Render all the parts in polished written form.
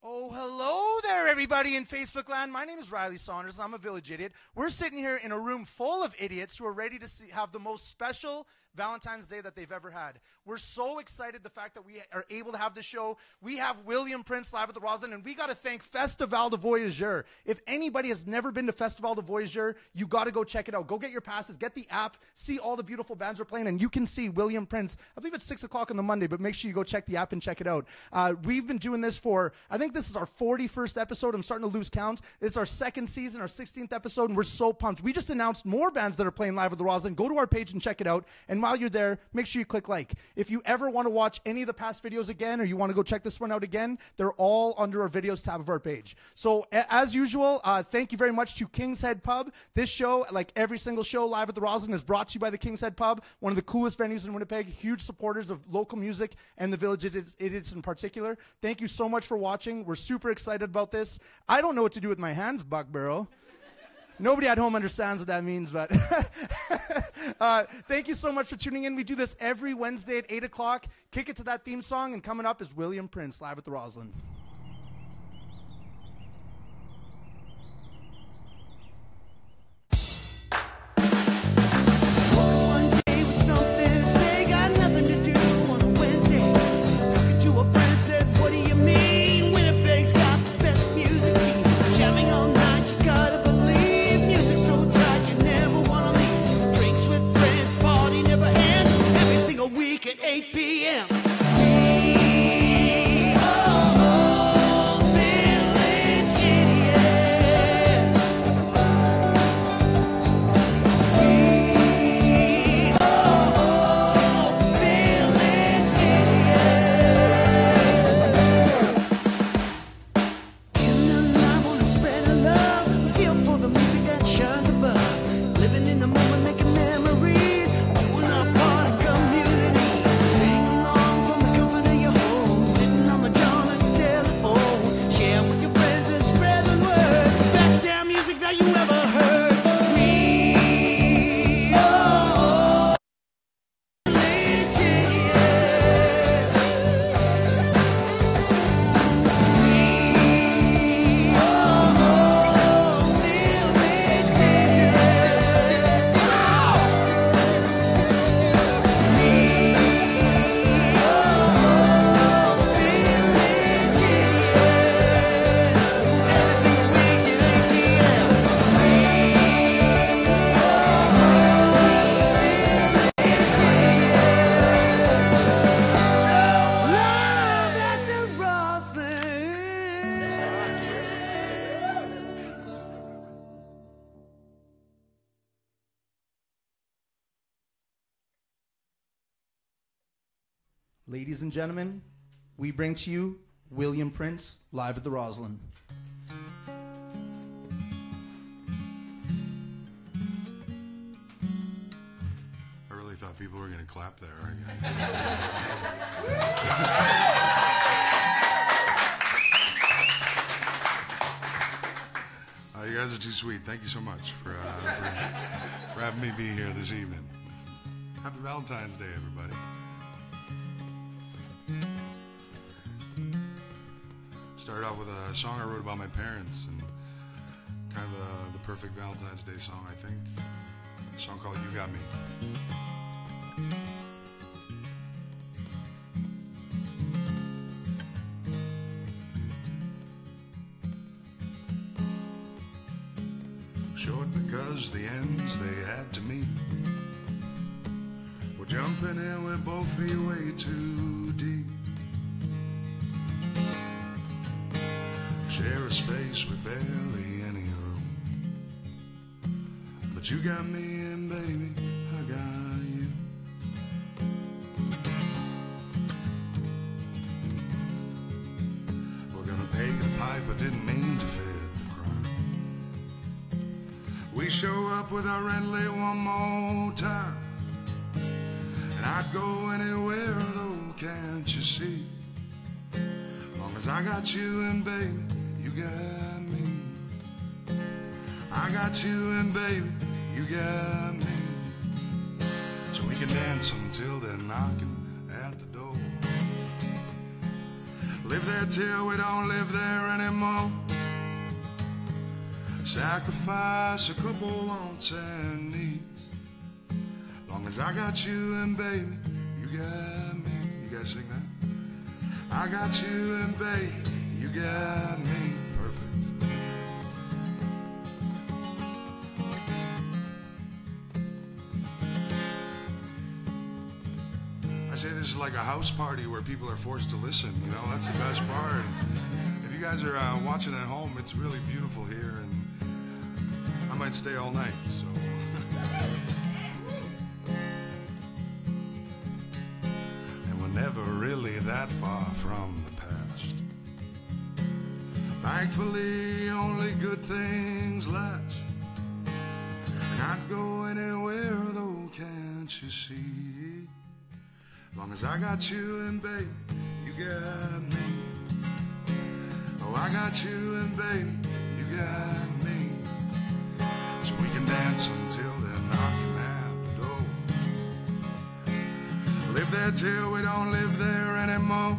Oh, hello there, everybody in Facebook land. My name is Riley Saunders. I'm a village idiot. We're sitting here in a room full of idiots who are ready to have the most special Valentine's Day that they've ever had. We're so excited the fact that we are able to have this show. We have William Prince live at the Roslyn, and we got to thank Festival de Voyageur. If anybody has never been to Festival de Voyageur, you got to go check it out. Go get your passes, get the app, see all the beautiful bands we're playing, and you can see William Prince. I believe it's 6 o'clock on the Monday, but make sure you go check the app and check it out. We've been doing this for, I think this is our 41st episode. I'm starting to lose count. It's our second season, our 16th episode, and we're so pumped. We just announced more bands that are playing live at the Roslyn. Go to our page and check it out. And while you're there, make sure you click like. If you ever want to watch any of the past videos again, or you want to go check this one out again, they're all under our videos tab of our page. So as usual, thank you very much to King's Head Pub. This show, like every single show live at the Roslyn, is brought to you by the King's Head Pub, one of the coolest venues in Winnipeg, huge supporters of local music and the village idiots in particular. Thank you so much for watching. We're super excited about this. I don't know what to do with my hands, Buckbarrow. Nobody at home understands what that means, but thank you so much for tuning in. We do this every Wednesday at 8 o'clock. Kick it to that theme song, and coming up is William Prince live at the Roslyn. At 8 p.m. Ladies and gentlemen, we bring to you William Prince live at the Roslyn. I really thought people were going to clap there. You guys are too sweet. Thank you so much for having me be here this evening. Happy Valentine's Day, everybody. Started out with a song I wrote about my parents, and kind of the perfect Valentine's Day song, I think. A song called You Got Me. Short because the ends they had to meet. We're jumping in with both feet way too deep. Share a space with barely any room. But you got me and baby, I got you. We're gonna pay the pipe, I didn't mean to fit the crime. We show up with our rent late one more time. And I'd go anywhere though, can't you see? As long as I got you and baby, you got me. I got you and baby, you got me. So we can dance until they're knocking at the door. Live there till we don't live there anymore. Sacrifice a couple wants and needs. Long as I got you and baby, you got me. You guys sing that? I got you and baby, you got me. Perfect. I say this is like a house party where people are forced to listen, you know, that's the best part. If you guys are watching at home, it's really beautiful here, and I might stay all night, so. And we're never really that far from the past. Thankfully, only good things last. And I'd go anywhere, though, can't you see? Long as I got you and baby, you got me. Oh, I got you and baby, you got me. So we can dance until they're knocking at the door. Live there till we don't live there anymore.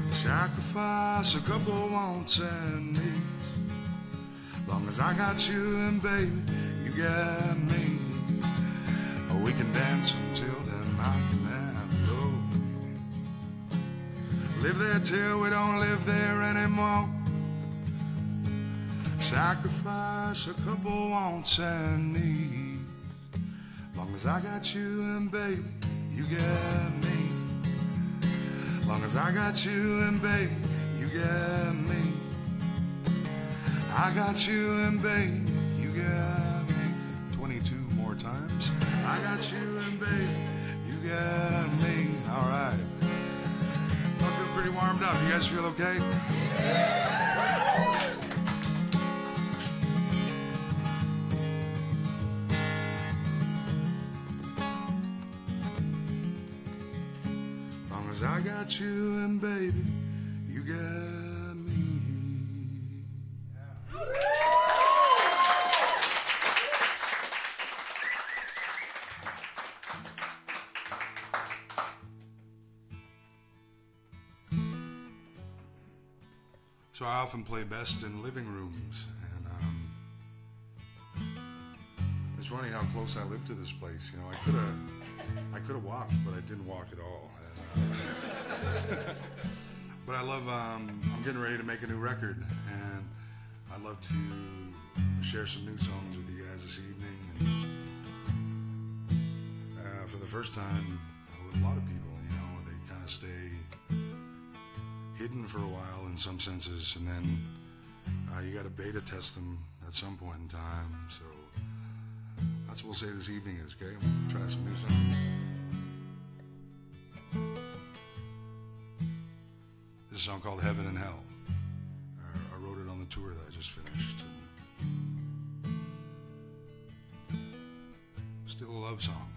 Sacrifice a couple wants and needs. Long as I got you and baby, you got me. Oh, we can dance until they're knocking at the door. Live there till we don't live there anymore. Sacrifice a couple wants and needs. Long as I got you and baby, you got me. Long as I got you and baby, you got me. I got you and baby, you got me. 22 more times. I got you and baby, you got me. All right. I feel pretty warmed up. You guys feel okay? Long as I got you and baby, you got me. So I often play best in living rooms, and it's funny how close I live to this place. You know, I could have walked, but I didn't walk at all. But I love. I'm getting ready to make a new record, and I'd love to share some new songs with you guys this evening. And for the first time, with a lot of people, you know, they kind of stay hidden for a while in some senses, and then you got to beta test them at some point in time. So that's what we'll say this evening is, okay? We'll try some new songs. This is a song called Heaven and Hell. I wrote it on the tour that I just finished. Still a love song.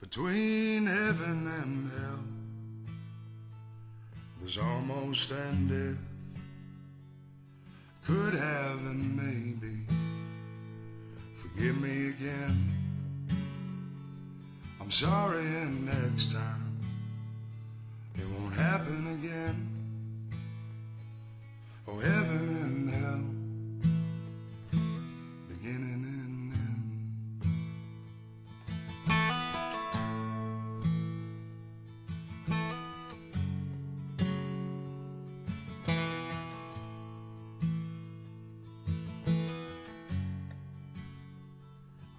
Between heaven and hell, there's almost and if, could have and maybe. Forgive me again. I'm sorry, and next time it won't happen again. Oh, heaven and hell, beginning and end.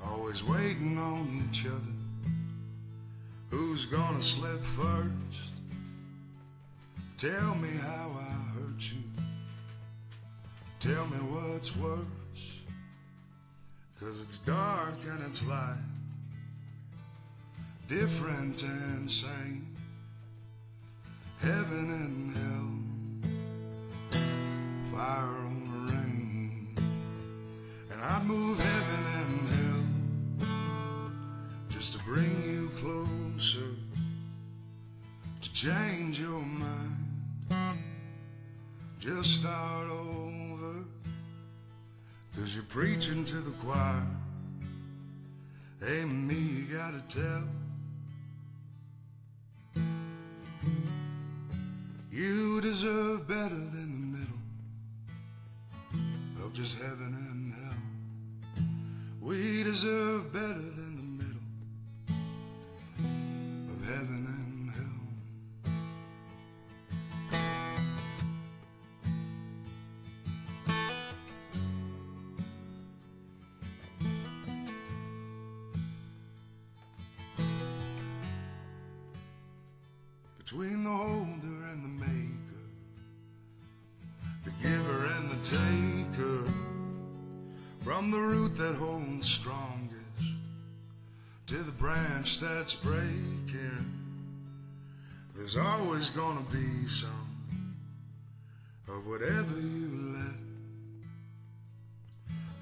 Always waiting on each other. Who's gonna slip first? Tell me how I hurt you. Tell me what's worse. 'Cause it's dark and it's light, different and sane. Heaven and hell, fire or rain. And I'd move heaven and hell just to bring you closer, to change your mind, just start over. 'cause you're preaching to the choir. Ain't me you gotta tell. You deserve better than the middle of just heaven and hell. We deserve better than the middle of heaven and hell. Between the holder and the maker, the giver and the taker, from the root that holds strongest to the branch that's breaking, there's always gonna be some of whatever you let.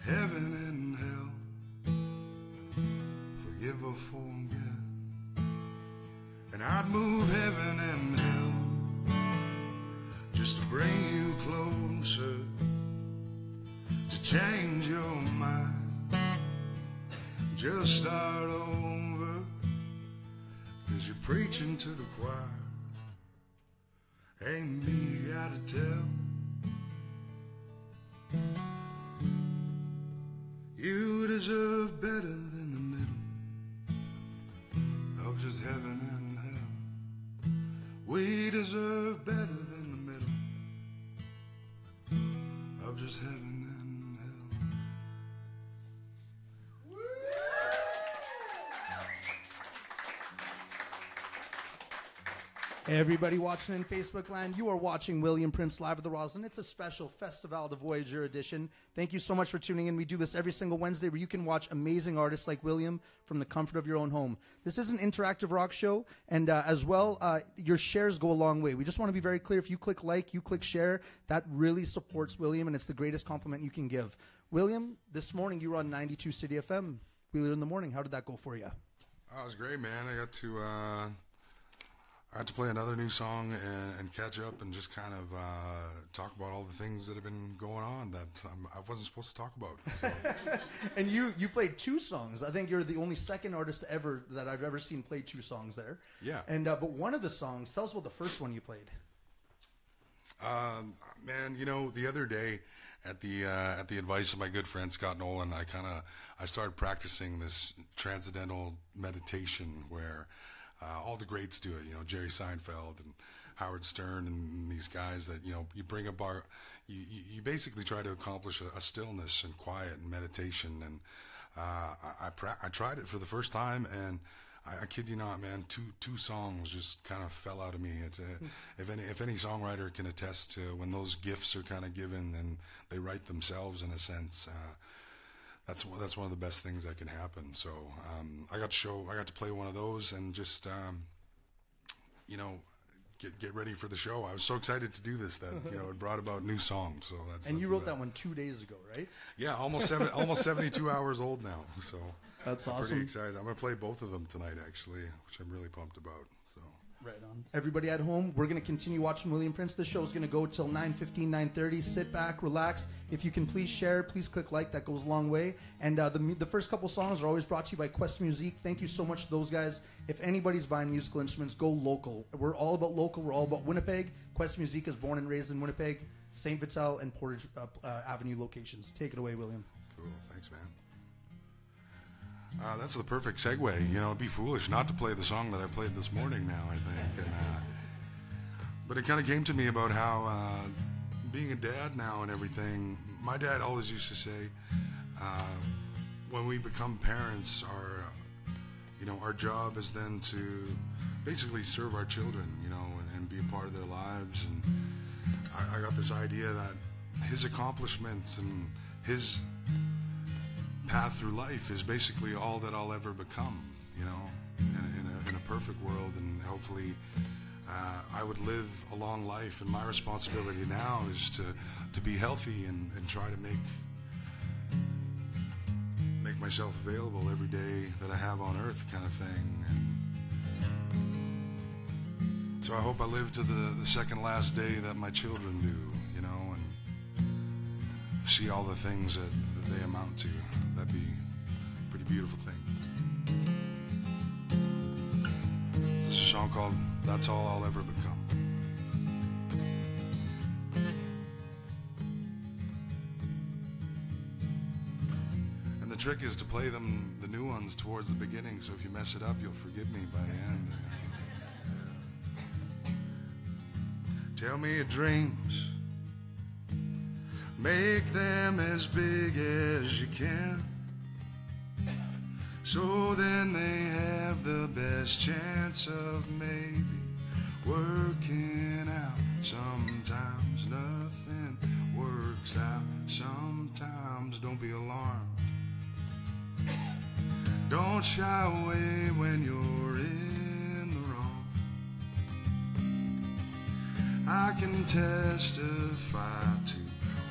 Heaven and hell, forgive or forget. And I'd move heaven and hell just to bring you closer, to change your mind, just start over, 'cause you're preaching to the choir. Ain't me you gotta tell. You deserve better than the middle of just heaven and hell. We deserve better than the middle of just heaven and hell. Everybody watching in Facebook land, you are watching William Prince live at the Roslyn. It's a special Festival de Voyager edition. Thank you so much for tuning in. We do this every single Wednesday where you can watch amazing artists like William from the comfort of your own home. This is an interactive rock show, and as well, your shares go a long way. We just want to be very clear. If you click like, you click share, that really supports William, and it's the greatest compliment you can give. William, this morning you were on 92 City FM, Wheeler in the Morning. How did that go for you? Oh, it was great, man. I had to play another new song and catch up and just kind of talk about all the things that have been going on that I wasn't supposed to talk about. So. And you played two songs. I think you're the only second artist ever that I've ever seen play two songs there. Yeah. And but one of the songs, tell us about the first one you played. Man, you know, the other day at the advice of my good friend Scott Nolan, I started practicing this Transcendental Meditation where all the greats do it, you know, Jerry Seinfeld and Howard Stern and these guys that, you know, you bring a bar, you basically try to accomplish a stillness and quiet and meditation. And I tried it for the first time, and I kid you not, man, two songs just kind of fell out of me. If any songwriter can attest to when those gifts are kind of given and they write themselves in a sense, that's one of the best things that can happen. So I got to play one of those and just you know, get ready for the show. I was so excited to do this that, you know, it brought about new songs. So you wrote that one 2 days ago, right? Yeah, almost 72 hours old now. So that's awesome. I'm pretty excited. I'm gonna play both of them tonight, actually, which I'm really pumped about. So. Right on. Everybody at home, we're going to continue watching William Prince. This show is going to go till 9:15, 9:30. Sit back, relax. If you can, please share. Please click like. That goes a long way. And the first couple songs are always brought to you by Quest Music. Thank you so much to those guys. If anybody's buying musical instruments, go local. We're all about local. We're all about Winnipeg. Quest Music is born and raised in Winnipeg, St. Vital, and Portage Avenue locations. Take it away, William. Cool. Thanks, man. That's the perfect segue. You know, it'd be foolish not to play the song that I played this morning now, I think. And, but it kind of came to me about how being a dad now and everything, my dad always used to say, when we become parents, our job is then to basically serve our children, you know, and be a part of their lives. And I got this idea that his accomplishments and his path through life is basically all that I'll ever become, you know, in a perfect world. And hopefully I would live a long life, and my responsibility now is to be healthy and try to make myself available every day that I have on earth, kind of thing. And so I hope I live to the second last day that my children do, you know, and see all the things that they amount to. That'd be a pretty beautiful thing. This is a song called That's All I'll Ever Become. And the trick is to play them, the new ones, towards the beginning, so if you mess it up, you'll forgive me by the end. Tell me your dreams, make them as big as you can, so then they have the best chance of maybe working out. Sometimes nothing works out, sometimes don't be alarmed. Don't shy away when you're in the wrong. I can testify to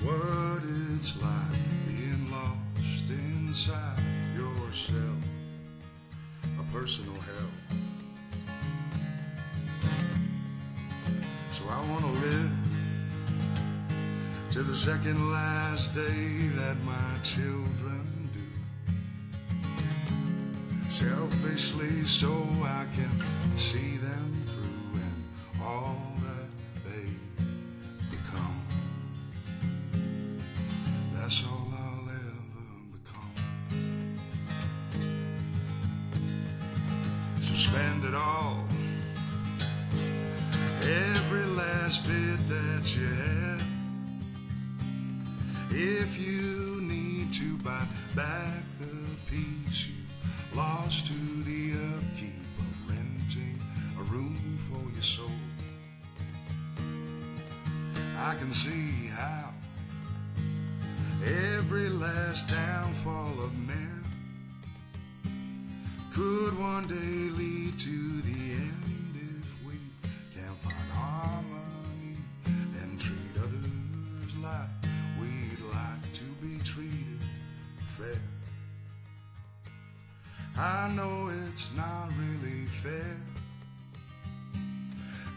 what it's like being lost inside yourself, a personal hell. So I want to live to the second last day that my children do, selfishly so I can see them through and all that they become. That's all I'll ever become. So spend it all, every last bit that you have. If you need to buy back the piece you lost to the upkeep of renting a room for your soul, I can see how every last downfall of man could one day lead to the end if we can find harmony and treat others like we'd like to be treated fair. I know it's not really fair.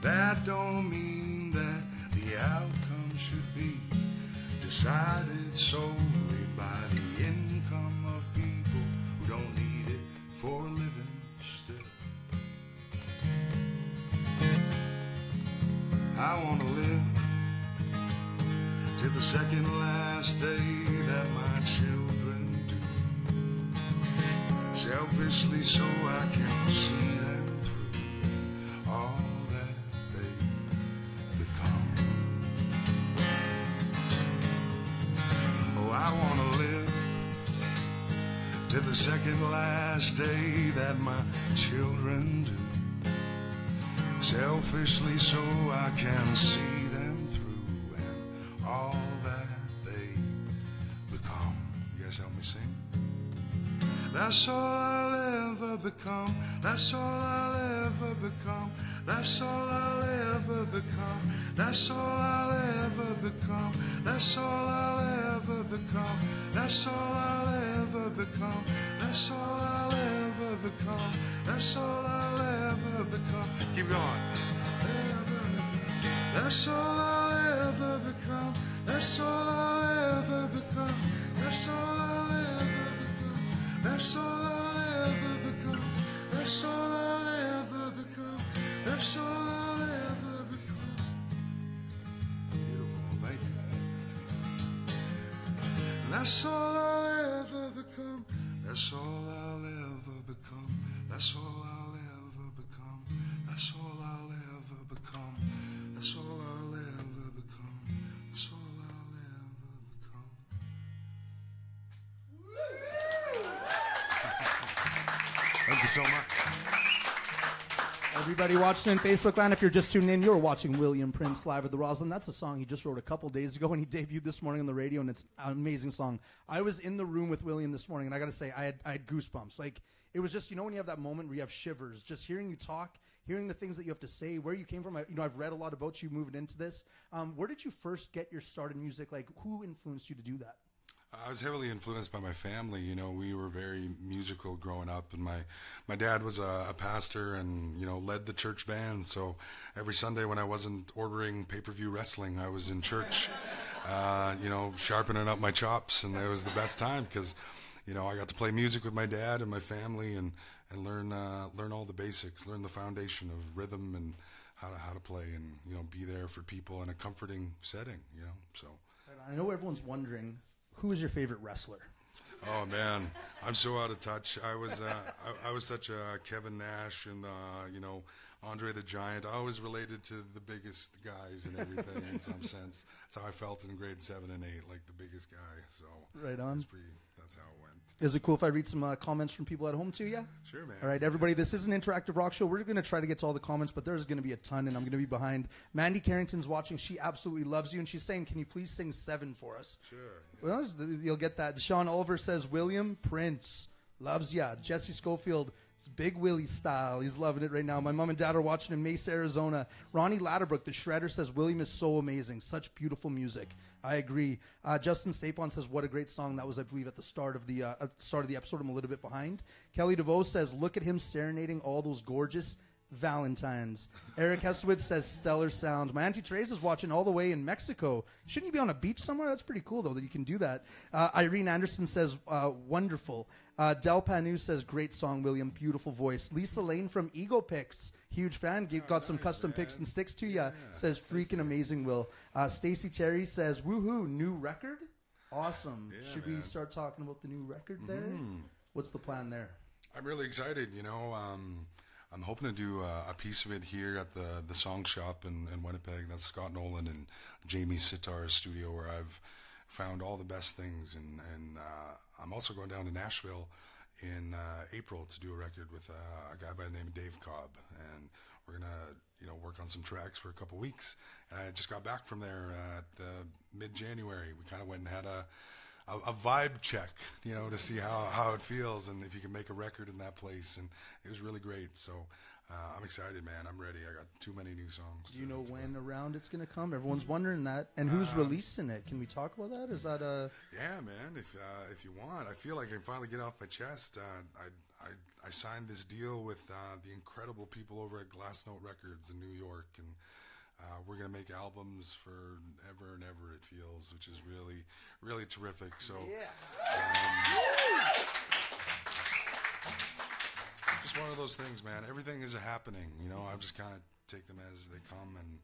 That don't mean that the outcome should be decided solely by the income of people who don't need it for a living still. I want to live to the second last day that my children do, selfishly so I can see them through all that they become. Oh, I want to live to the second last day that my children do, selfishly so I can see them through and all that they become. You guys help me sing? That's all I'll ever become. That's all I'll ever become. That's all I'll ever become. That's all I'll ever become. That's all I'll ever become. That's all I'll ever become. That's all I'll ever become. That's all I'll ever become. Keep going. That's all I'll ever become. That's all I'll ever become. That's all I'll ever become. That's all I'll ever become. That's all I'll ever become. That's all I'll ever become. Beautiful, thank you. That's all I'll ever become. That's all I'll ever become. That's all I'll ever become. That's all I'll ever become. That's all I'll ever become. That's all I'll ever become. Thank you so much. Everybody watching in Facebook land, if you're just tuning in, you're watching William Prince live at the Roslyn. That's a song he just wrote a couple days ago, and he debuted this morning on the radio, and it's an amazing song. I was in the room with William this morning, and I got to say, I had goosebumps. Like, it was just, you know when you have that moment where you have shivers, just hearing you talk, hearing the things that you have to say, where you came from. I've read a lot about you moving into this. Where did you first get your start in music? Like, who influenced you to do that? I was heavily influenced by my family. You know, we were very musical growing up, and my dad was a pastor and, you know, led the church band. So every Sunday when I wasn't ordering pay-per-view wrestling, I was in church sharpening up my chops, and it was the best time because, I got to play music with my dad and my family and learn all the basics, learn the foundation of rhythm and how to play and, be there for people in a comforting setting, so. I know everyone's wondering, who is your favorite wrestler? Oh man, I'm so out of touch. I was such a Kevin Nash and Andre the Giant. I always related to the biggest guys and everything in some sense. That's how I felt in grade 7 and 8, like the biggest guy. So right on. That's how it went. Is it cool if I read some comments from people at home too? Yeah. Sure, man. All right, everybody. This is an interactive rock show. We're going to try to get to all the comments, but there's going to be a ton, and I'm going to be behind. Mandy Carrington's watching. She absolutely loves you, and she's saying, "Can you please sing 7 for us?" Sure. Well, you'll get that. Sean Oliver says, "William Prince loves ya." Jesse Schofield. It's Big Willie style. He's loving it right now. My mom and dad are watching in Mesa, Arizona. Ronnie Ladderbrook, the Shredder, says, William is so amazing. Such beautiful music. I agree. Justin Stapon says, what a great song. That was, I believe, at the start of the episode. I'm a little bit behind. Kelly DeVoe says, look at him serenading all those gorgeous Valentines. Eric Hestowitz says, stellar sound. My Auntie Teresa's watching all the way in Mexico. Shouldn't you be on a beach somewhere? That's pretty cool, though, that you can do that. Irene Anderson says, wonderful. Del Panu says, great song, William. Beautiful voice. Lisa Lane from Ego Picks. Huge fan. Got some custom picks and sticks to ya. Says, freaking amazing, Will. Stacy Terry says, woohoo, new record? Awesome. Yeah, Should we start talking about the new record there? What's the plan there? I'm really excited, I'm hoping to do a piece of it here at the Song Shop in Winnipeg. That's Scott Nolan and Jamie Sitar's studio where I've found all the best things. And I'm also going down to Nashville in April to do a record with a guy by the name of Dave Cobb. And we're going to work on some tracks for a couple weeks. And I just got back from there at the mid-January. We kind of went and had a vibe check, to see how it feels and if you can make a record in that place. And it was really great. So I'm excited, man. I'm ready. I got too many new songs. Do you know when around it's going to come? Everyone's wondering that. And who's releasing it? Can we talk about that? Is that a... Yeah, man. If you want. I feel like I can finally get off my chest. I signed this deal with the incredible people over at Glass Note Records in New York. And we're going to make albums forever and ever, it feels, which is really, really terrific. So, just one of those things, man. Everything is happening, I just kind of take them as they come. And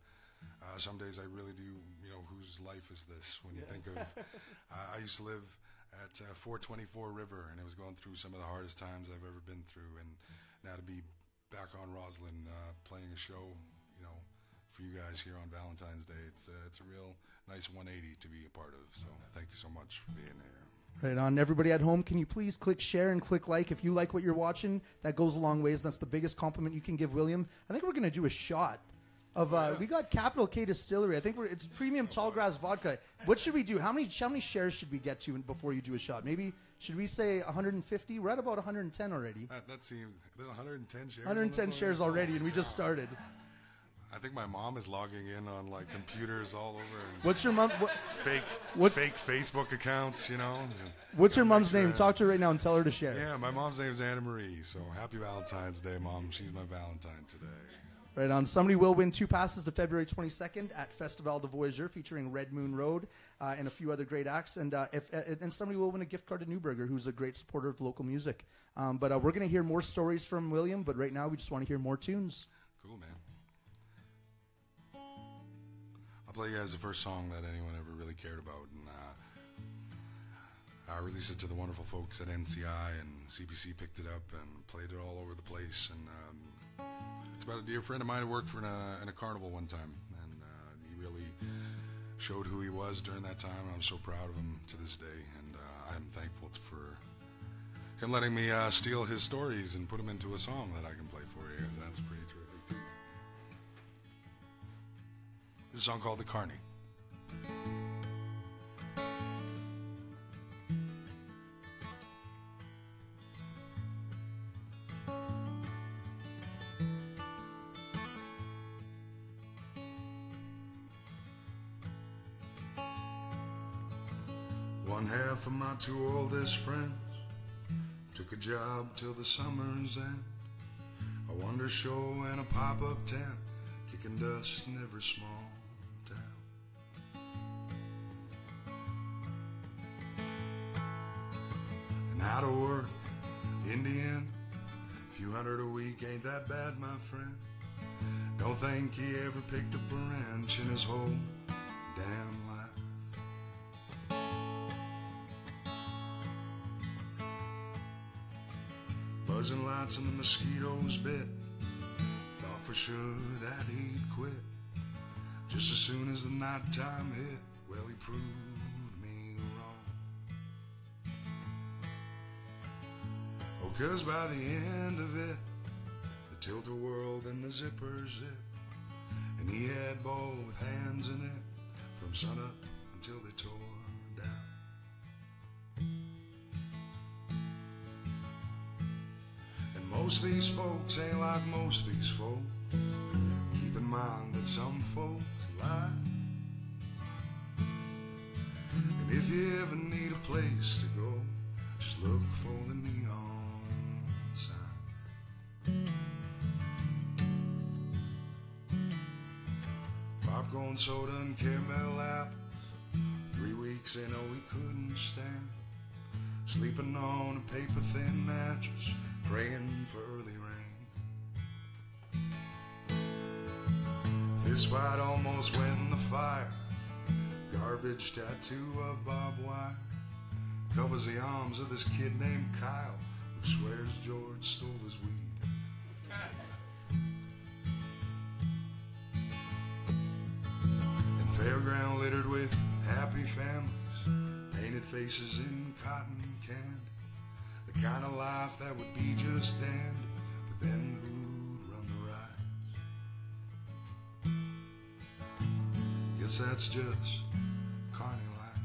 some days I really do, whose life is this? When you think of, I used to live at 424 River, and it was going through some of the hardest times I've ever been through. And now to be back on Roslyn, playing a show, for you guys here on Valentine's Day. It's a real nice 180 to be a part of. So thank you so much for being here. Right on. Everybody at home, can you please click share and click like if you like what you're watching? That goes a long ways. That's the biggest compliment you can give William. I think we're going to do a shot of we got Capital K Distillery. I think it's premium tall grass vodka. What should we do? How many shares should we get to before you do a shot? Maybe should we say 150? We're at about 110 already. That seems there's 110 shares. 110 shares already, and we just started. I think my mom is logging in on computers all over. And what's your mom? Fake Facebook accounts, What's your mom's name? Talk to her right now and tell her to share. Yeah, my mom's name is Anna Marie. So happy Valentine's Day, Mom. She's my Valentine today. Right on. Somebody will win 2 passes to February 22nd at Festival de Voyageur featuring Red Moon Road and a few other great acts. And and somebody will win a gift card to Newburger, who's a great supporter of local music. But we're going to hear more stories from William. But right now we just want to hear more tunes. Cool, man. I'll play you guys the first song that anyone ever really cared about, and I released it to the wonderful folks at NCI, and CBC picked it up and played it all over the place. And it's about a dear friend of mine who worked in a carnival one time, and he really showed who he was during that time, and I'm so proud of him to this day. And I'm thankful for him letting me steal his stories and put them into a song that I can play for you. That's pretty terrific too. This is a song called The Carney. One half of my 2 oldest friends took a job till the summer's end. A wonder show and a pop-up tent, kicking dust in every small town. and out of work. In the end, a few hundred a week ain't that bad, my friend. Don't think he ever picked up a wrench in his whole damn life. Buzzing lights and the mosquitoes bit. Thought for sure that he'd quit. Just as soon as the nighttime hit, well, he proved me wrong. Oh, 'cause by the end of it, the tilt-a-whirl and the zipper zip, and he had both hands in it from sunup until they tore down. And most of these folks ain't like most of these folks. Keep in mind that some folks lie. And if you ever need a place to go, just look for the neon sign. Popcorn, soda, and caramel apples. 3 weeks in, oh, we couldn't stand. Sleeping on a paper-thin mattress, praying for early rain. Fist fight almost went in the fire. Garbage tattoo of barbed wire covers the arms of this kid named Kyle, who swears George stole his weed. And fairground littered with happy families, painted faces in cotton candy. The kind of life that would be just dandy, but then who'd run the rides? Guess that's just carny life.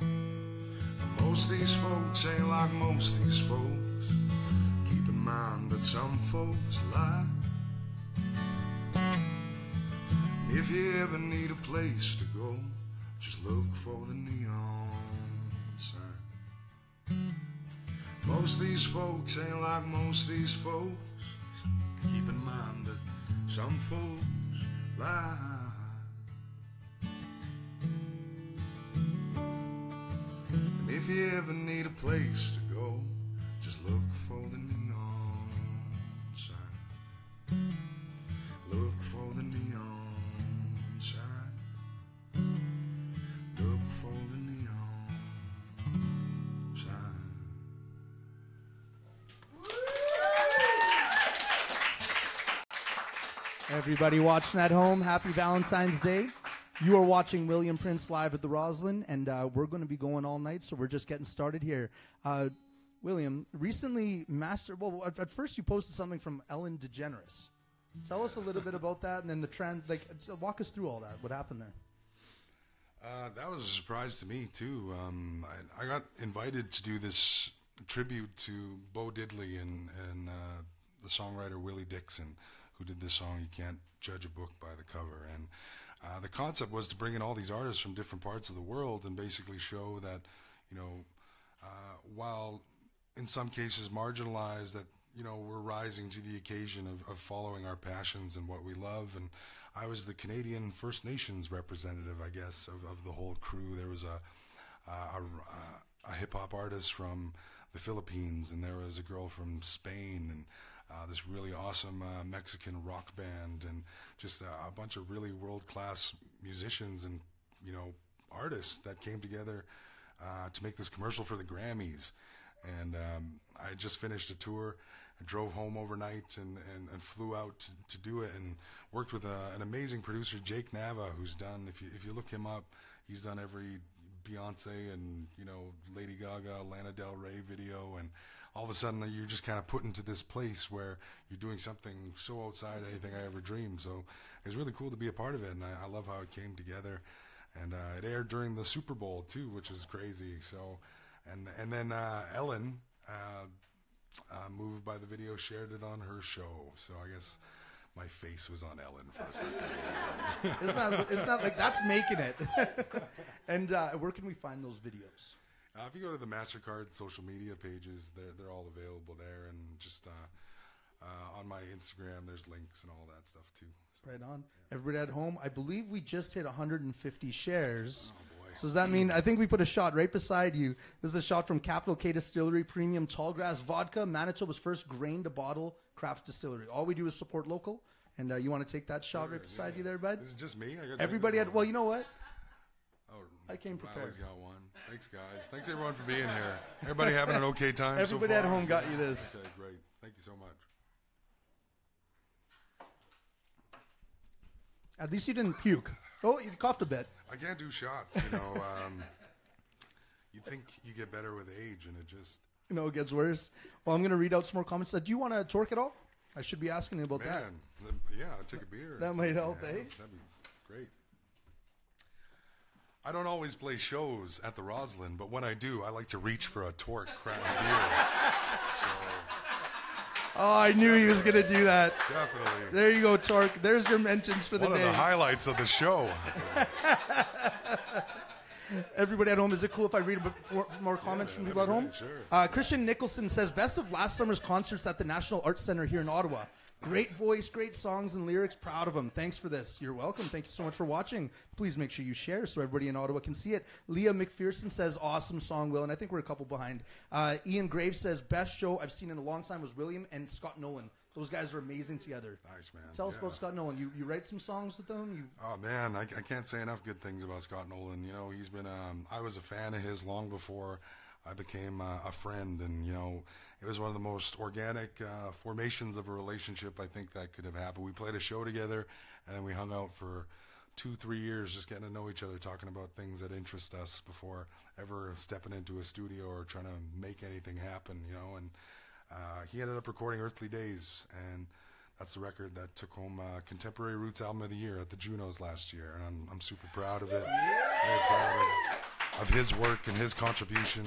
And most of these folks ain't like most of these folks. Keep in mind that some folks lie. And if you ever need a place to go, just look for the neon sign. Most of these folks ain't like most of these folks. Keep in mind that some folks lie. And if you ever need a place to go, just look for the neon sign. Look for the neon sign. Look for the neon sign. Everybody watching at home, happy Valentine's Day. You are watching William Prince live at the Roslyn, and we're going to be going all night, so we're just getting started here. William, recently at first you posted something from Ellen DeGeneres. Tell us a little bit about that, and then walk us through all that. What happened there? That was a surprise to me, too. I got invited to do this tribute to Bo Diddley and the songwriter Willie Dixon, who did this song, You Can't Judge a Book by the Cover. And the concept was to bring in all these artists from different parts of the world and basically show that, while in some cases marginalized, that, we're rising to the occasion of following our passions and what we love. And I was the Canadian First Nations representative, I guess, of the whole crew. There was a hip-hop artist from the Philippines, and there was a girl from Spain, and this really awesome Mexican rock band, and just a bunch of really world-class musicians and, artists that came together to make this commercial for the Grammys. And I just finished a tour. I drove home overnight and flew out to do it, and worked with an amazing producer, Jake Nava, who's done, if you look him up, he's done every Beyonce and, Lady Gaga, Lana Del Rey video, and all of a sudden you're just kind of put into this place where you're doing something so outside anything I ever dreamed. So it was really cool to be a part of it, and I love how it came together. And it aired during the Super Bowl too, which was crazy. So, and then Ellen, moved by the video, shared it on her show. So I guess my face was on Ellen for a second. It's not like that's making it. And where can we find those videos? If you go to the MasterCard social media pages, they're all available there, and just on my Instagram, there's links and all that stuff too. So, right on. Yeah. Everybody at home, I believe we just hit 150 shares. Oh boy! So does that mean, I think we put a shot right beside you. This is a shot from Capital K Distillery, premium tallgrass vodka, Manitoba's first grain-to-bottle craft distillery. All we do is support local, and you want to take that shot right beside you there, bud? This is just me? Everybody had, well, you know what? Oh, I came prepared. Riley's got one. Thanks, guys. Thanks, everyone, for being here. Everybody having an okay time Everybody so at far? home got you this. Okay, great. Thank you so much. At least you didn't puke. Oh, you coughed a bit. I can't do shots, you know. You think you get better with age, and it just... You know, it gets worse. Well, I'm going to read out some more comments. Do you want to torque at all? I should be asking you about that. Yeah, I'll take a beer. That might help, eh? That'd be great. I don't always play shows at the Roslyn, but when I do, I like to reach for a torque crown beer. So, Oh, I knew he was going to do that. definitely. There you go, Torque. There's your mentions for the One of day. the highlights of the show. Everybody at home, is it cool if I read more comments from people at home? Sure. Christian Nicholson says, best of last summer's concerts at the National Arts Center here in Ottawa. Great voice, great songs and lyrics. Proud of him. Thanks for this. You're welcome. Thank you so much for watching. Please make sure you share so everybody in Ottawa can see it. Leah McPherson says, awesome song, Will. And I think we're a couple behind. Ian Graves says, best show I've seen in a long time was William and Scott Nolan. Those guys are amazing together. Nice, man. Tell us about Scott Nolan. You write some songs with them? Oh, man, I can't say enough good things about Scott Nolan. You know, he's been, I was a fan of his long before I became a friend. And, you know, it was one of the most organic formations of a relationship I think that could have happened. We played a show together, and then we hung out for 2-3 years just getting to know each other, talking about things that interest us before ever stepping into a studio or trying to make anything happen, you know. And he ended up recording Earthly Days, and that's the record that took home Contemporary Roots Album of the Year at the Junos last year, and I'm super proud of it. Very proud of his work and his contribution.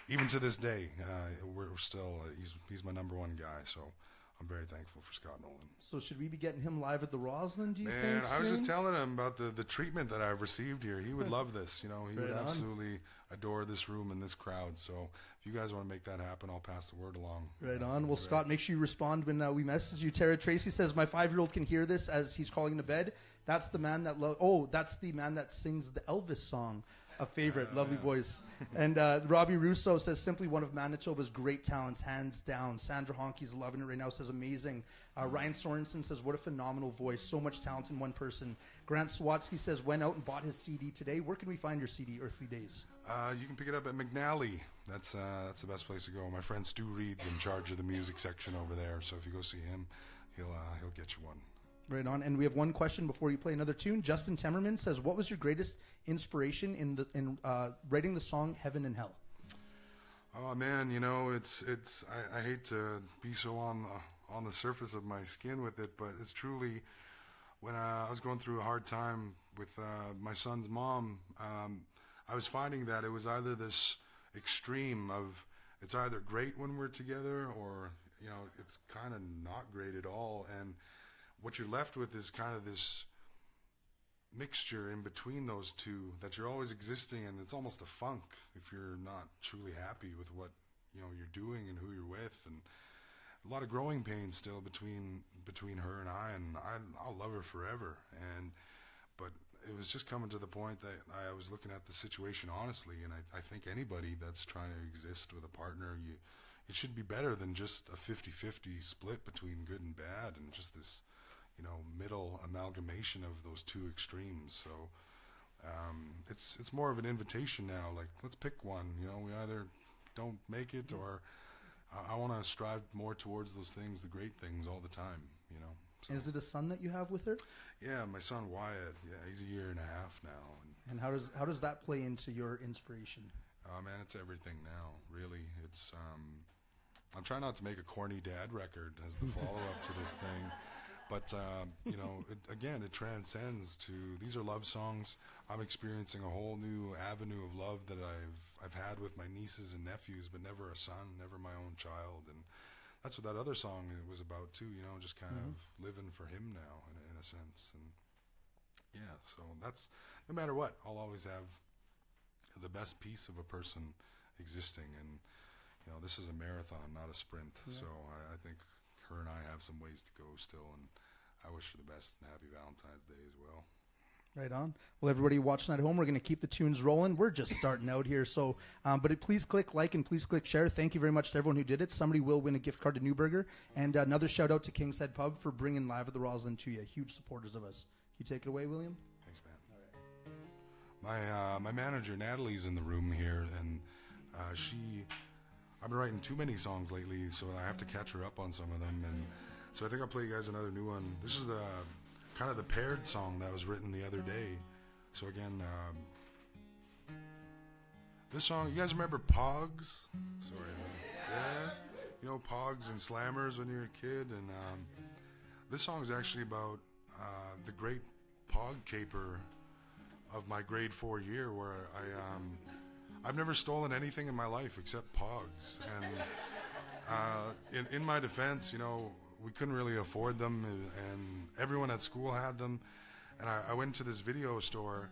Even to this day, we're still, he's my number one guy, so I'm very thankful for Scott Nolan. So should we be getting him live at the Roslyn, do you think? Man, I was soon? just telling him about the treatment that I've received here. He would love this, you know. He would absolutely adore this room and this crowd. So if you guys want to make that happen, I'll pass the word along. Right on. Well, Scott, make sure you respond when we message you. Tara Tracy says, my 5-year-old can hear this as he's crawling into bed. That's the man that that's the man that sings the Elvis song. A favorite, lovely voice. And Robbie Russo says, simply one of Manitoba's great talents, hands down. Sandra Honke's loving it right now, says amazing. Ryan Sorensen says, what a phenomenal voice. So much talent in one person. Grant Swatsky says, went out and bought his CD today. Where can we find your CD, Earthly Days? You can pick it up at McNally. That's the best place to go. My friend Stu Reed's in charge of the music section over there. So if you go see him, he'll get you one. Right on. And we have one question before you play another tune. Justin Temmerman says, what was your greatest inspiration in writing the song Heaven and Hell? Oh man, you know, I hate to be so on the surface of my skin with it, but it's truly when I was going through a hard time with my son's mom, I was finding that it was either this extreme of it's either great when we're together or, you know, it's kind of not great at all. And what you're left with is kind of this mixture in between those two that you're always existing, and it's almost a funk if you're not truly happy with what, you know, you're doing and who you're with. And a lot of growing pains still between her and I'll love her forever. But it was just coming to the point that I was looking at the situation honestly, and I think anybody that's trying to exist with a partner, it should be better than just a 50-50 split between good and bad and just this, you know, middle amalgamation of those two extremes. So it's more of an invitation now, like, let's pick one, you know. We either don't make it or I want to strive more towards those things, the great things all the time, you know. So. And is it a son that you have with her? Yeah, my son Wyatt. Yeah, he's 1.5 years now. And how does that play into your inspiration? Oh man, it's everything now. Really, it's I'm trying not to make a corny dad record as the follow-up to this thing. But, you know, it transcends to, these are love songs. I'm experiencing a whole new avenue of love that I've had with my nieces and nephews, but never a son, never my own child. And that's what that other song was about too, you know, just kind of living for him now in a sense. And yeah, so that's, no matter what, I'll always have the best piece of a person existing. And, you know, this is a marathon, not a sprint. Yeah. So I think her and I have some ways to go still, and I wish her the best and happy Valentine's Day as well. Right on. Well, everybody watching at home, we're going to keep the tunes rolling. We're just starting out here. So, but please click like and please click share. Thank you very much to everyone who did it. Somebody will win a gift card to Newburger. And another shout out to King's Head Pub for bringing Live at the Roslyn to you. Huge supporters of us. Can you take it away, William? Thanks, man. My manager, Natalie's in the room here, and I've been writing too many songs lately, so I have to catch her up on some of them. And so I think I'll play you guys another new one. This is the kind of the paired song that was written the other day. So again, this song, you guys remember Pogs? Sorry. Yeah? You know Pogs and Slammers when you were a kid? And this song is actually about the great Pog caper of my grade 4 year, where I've never stolen anything in my life except Pogs. And in my defense, you know, we couldn't really afford them, and everyone at school had them. And I went to this video store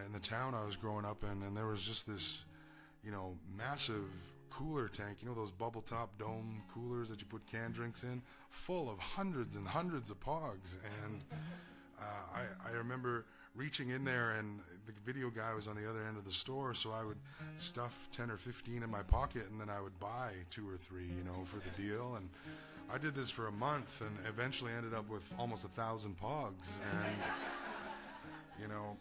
in the town I was growing up in, and there was just this, you know, massive cooler tank, you know, those bubble top dome coolers that you put canned drinks in, full of hundreds and hundreds of Pogs. And I remember reaching in there, and the video guy was on the other end of the store, so I would stuff 10 or 15 in my pocket, and then I would buy 2 or 3, you know, for the deal. And I did this for a month, and eventually ended up with almost 1,000 Pogs. And you know,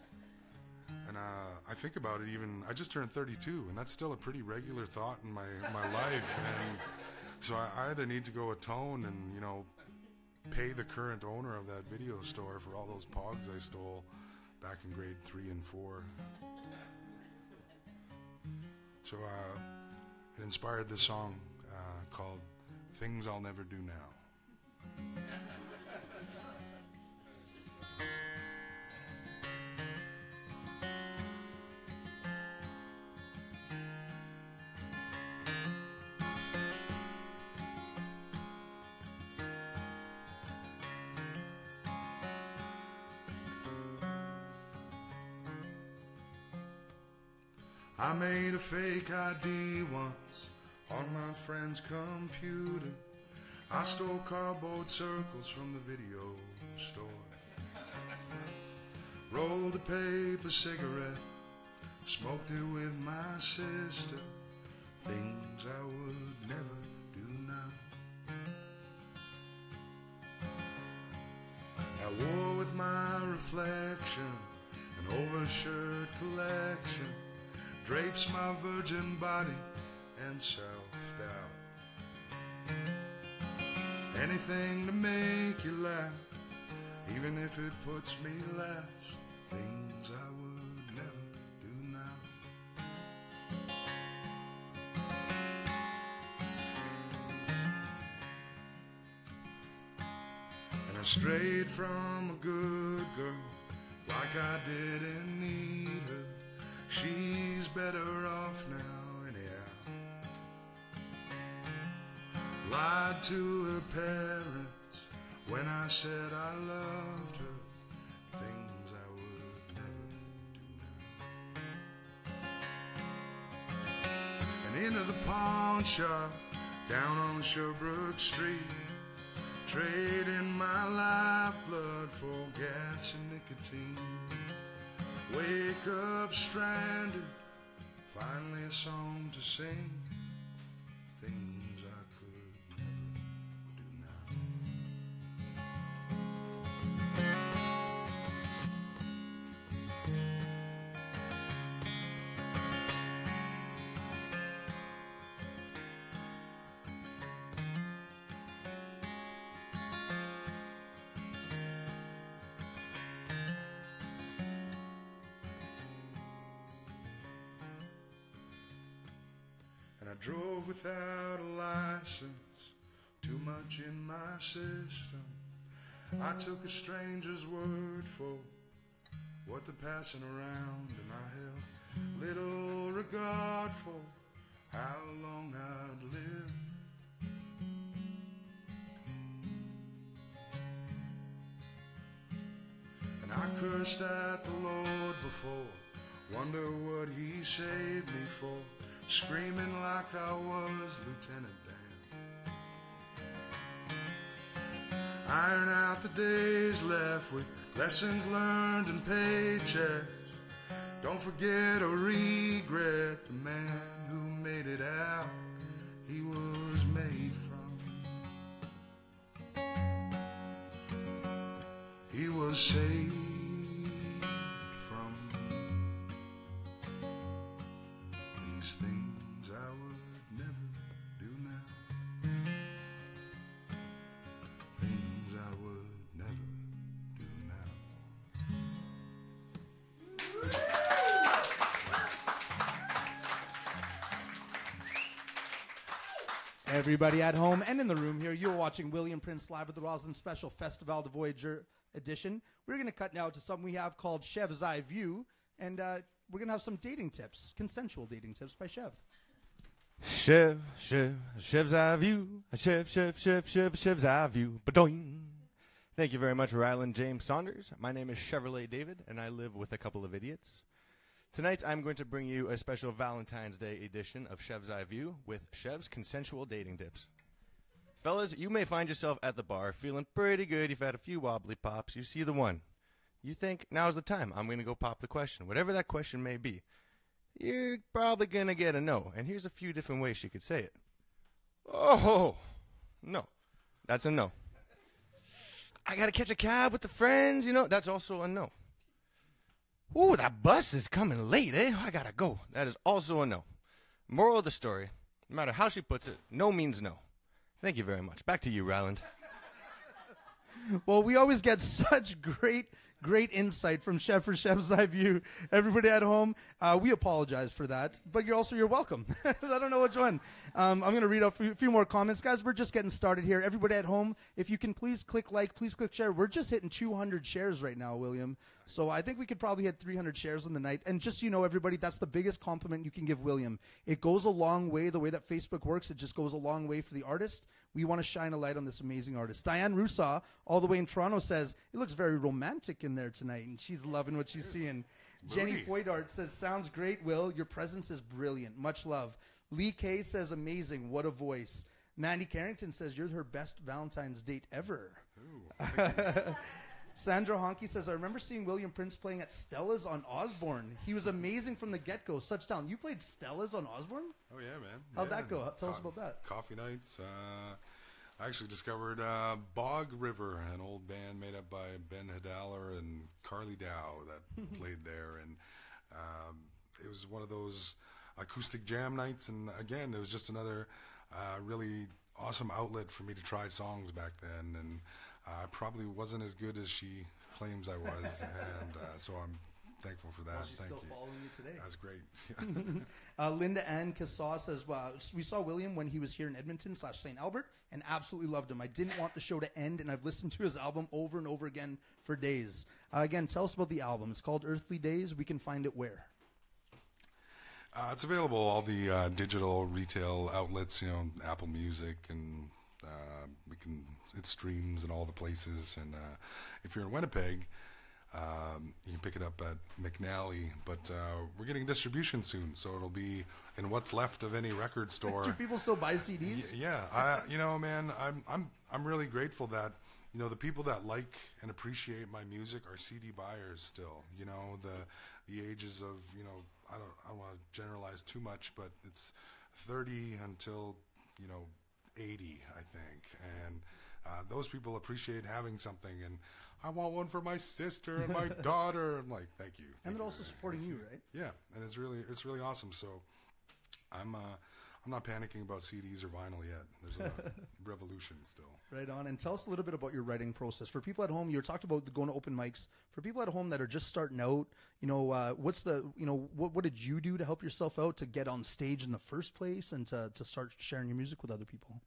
and I think about it, even I just turned 32, and that's still a pretty regular thought in my life. And so I had a need to go atone and, you know, pay the current owner of that video store for all those Pogs I stole back in grade 3 and 4. So it inspired this song called Things I'll Never Do Now. I made a fake ID once on my friend's computer. I stole cardboard circles from the video store. Rolled a paper cigarette, smoked it with my sister. Things I would never do now. I wore with my reflection an overshirt collection, drapes my virgin body and self-doubt. Anything to make you laugh, even if it puts me last. Things I would never do now. And I strayed from a good girl like I didn't need her. She's better off now anyhow. Lied to her parents when I said I loved her. Things I would never do now. And into the pawn shop down on Sherbrooke Street, trading my lifeblood for gas and nicotine. Wake up stranded, finally a song to sing. Things I could never do now. I drove without a license, too much in my system. I took a stranger's word for what they're passing around, and I held little regard for how long I'd live. And I cursed at the Lord before, wonder what he saved me for, screaming like I was Lieutenant Dan. Iron out the days left with Lessons learned in paychecks. Don't forget or regret the man who made it out he was made from. He was saved from these things I would never do now. Things I would never do now. Everybody at home and in the room here, you're watching William Prince live at the Roslyn Special Festival de Voyager edition. We're going to cut now to something we have called Chev's Eye View, and we're going to have some dating tips, consensual dating tips by Chev. Chev's Eye View, Chev's Eye View, ba-doing. Thank you very much, Ryland James Saunders. My name is Chevrolet David, and I live with a couple of idiots. Tonight, I'm going to bring you a special Valentine's Day edition of Chev's Eye View with Chev's consensual dating tips. Fellas, you may find yourself at the bar feeling pretty good. You've had a few wobbly pops. You see the one. You think, now's the time. I'm going to go pop the question. Whatever that question may be. You're probably going to get a no. And here's a few different ways you could say it. Oh, no. That's a no. I got to catch a cab with the friends, you know. That's also a no. Ooh, that bus is coming late, eh? I got to go. That is also a no. Moral of the story, no matter how she puts it, no means no. Thank you very much. Back to you, Ryland. Well, we always get such great insight from Chev for Chev's Eye View. Everybody at home, we apologize for that, but you're welcome. I don't know which one. I'm going to read out a few more comments. Guys, we're just getting started here. Everybody at home, if you can please click like, please click share. We're just hitting 200 shares right now, William. So I think we could probably hit 300 shares in the night. And just so you know, everybody, that's the biggest compliment you can give William. It goes a long way, the way that Facebook works. It just goes a long way for the artist. We want to shine a light on this amazing artist. Diane Rousseau, all the way in Toronto, says, it looks very romantic in there tonight, and she's loving what she's seeing. Jenny Foydart says, sounds great, Will. Your presence is brilliant. Much love. Lee Kay says, amazing. What a voice. Mandy Carrington says, you're her best Valentine's date ever. Ooh, Sandra Honky says, I remember seeing William Prince playing at Stella's on Osborne. He was amazing from the get-go. Such talent. You played Stella's on Osborne? Oh, yeah, man. How'd that go? Tell us about that. Coffee nights. I actually discovered Bog River, an old band made up by Ben Hadaller and Carly Dow that played there. And it was one of those acoustic jam nights. And, again, it was just another really awesome outlet for me to try songs back then. And I probably wasn't as good as she claims I was, and so I'm thankful for that. Well, she's still following you today. That's great. Linda Ann Cassaw says, well, we saw William when he was here in Edmonton / St. Albert and absolutely loved him. I didn't want the show to end, and I've listened to his album over and over again for days. Again, tell us about the album. It's called Earthly Days. We can find it where? It's available all the digital retail outlets, Apple Music, and it streams in all the places. And if you're in Winnipeg, you can pick it up at McNally. But we're getting distribution soon, so it'll be in what's left of any record store. Do people still buy CDs? Yeah, man, I'm really grateful that the people that like and appreciate my music are CD buyers still. The ages of I don't want to generalize too much, but it's 30 until 80, I think, and those people appreciate having something, and I want one for my sister and my daughter. I'm like, thank you. And they're also supporting you, right? Yeah, and it's really awesome. So I'm not panicking about CDs or vinyl yet. There's a revolution still. Right on. And tell us a little bit about your writing process. For people at home, you talked about going to open mics. For people at home that are just starting out, what did you do to help yourself out to get on stage in the first place and to start sharing your music with other people?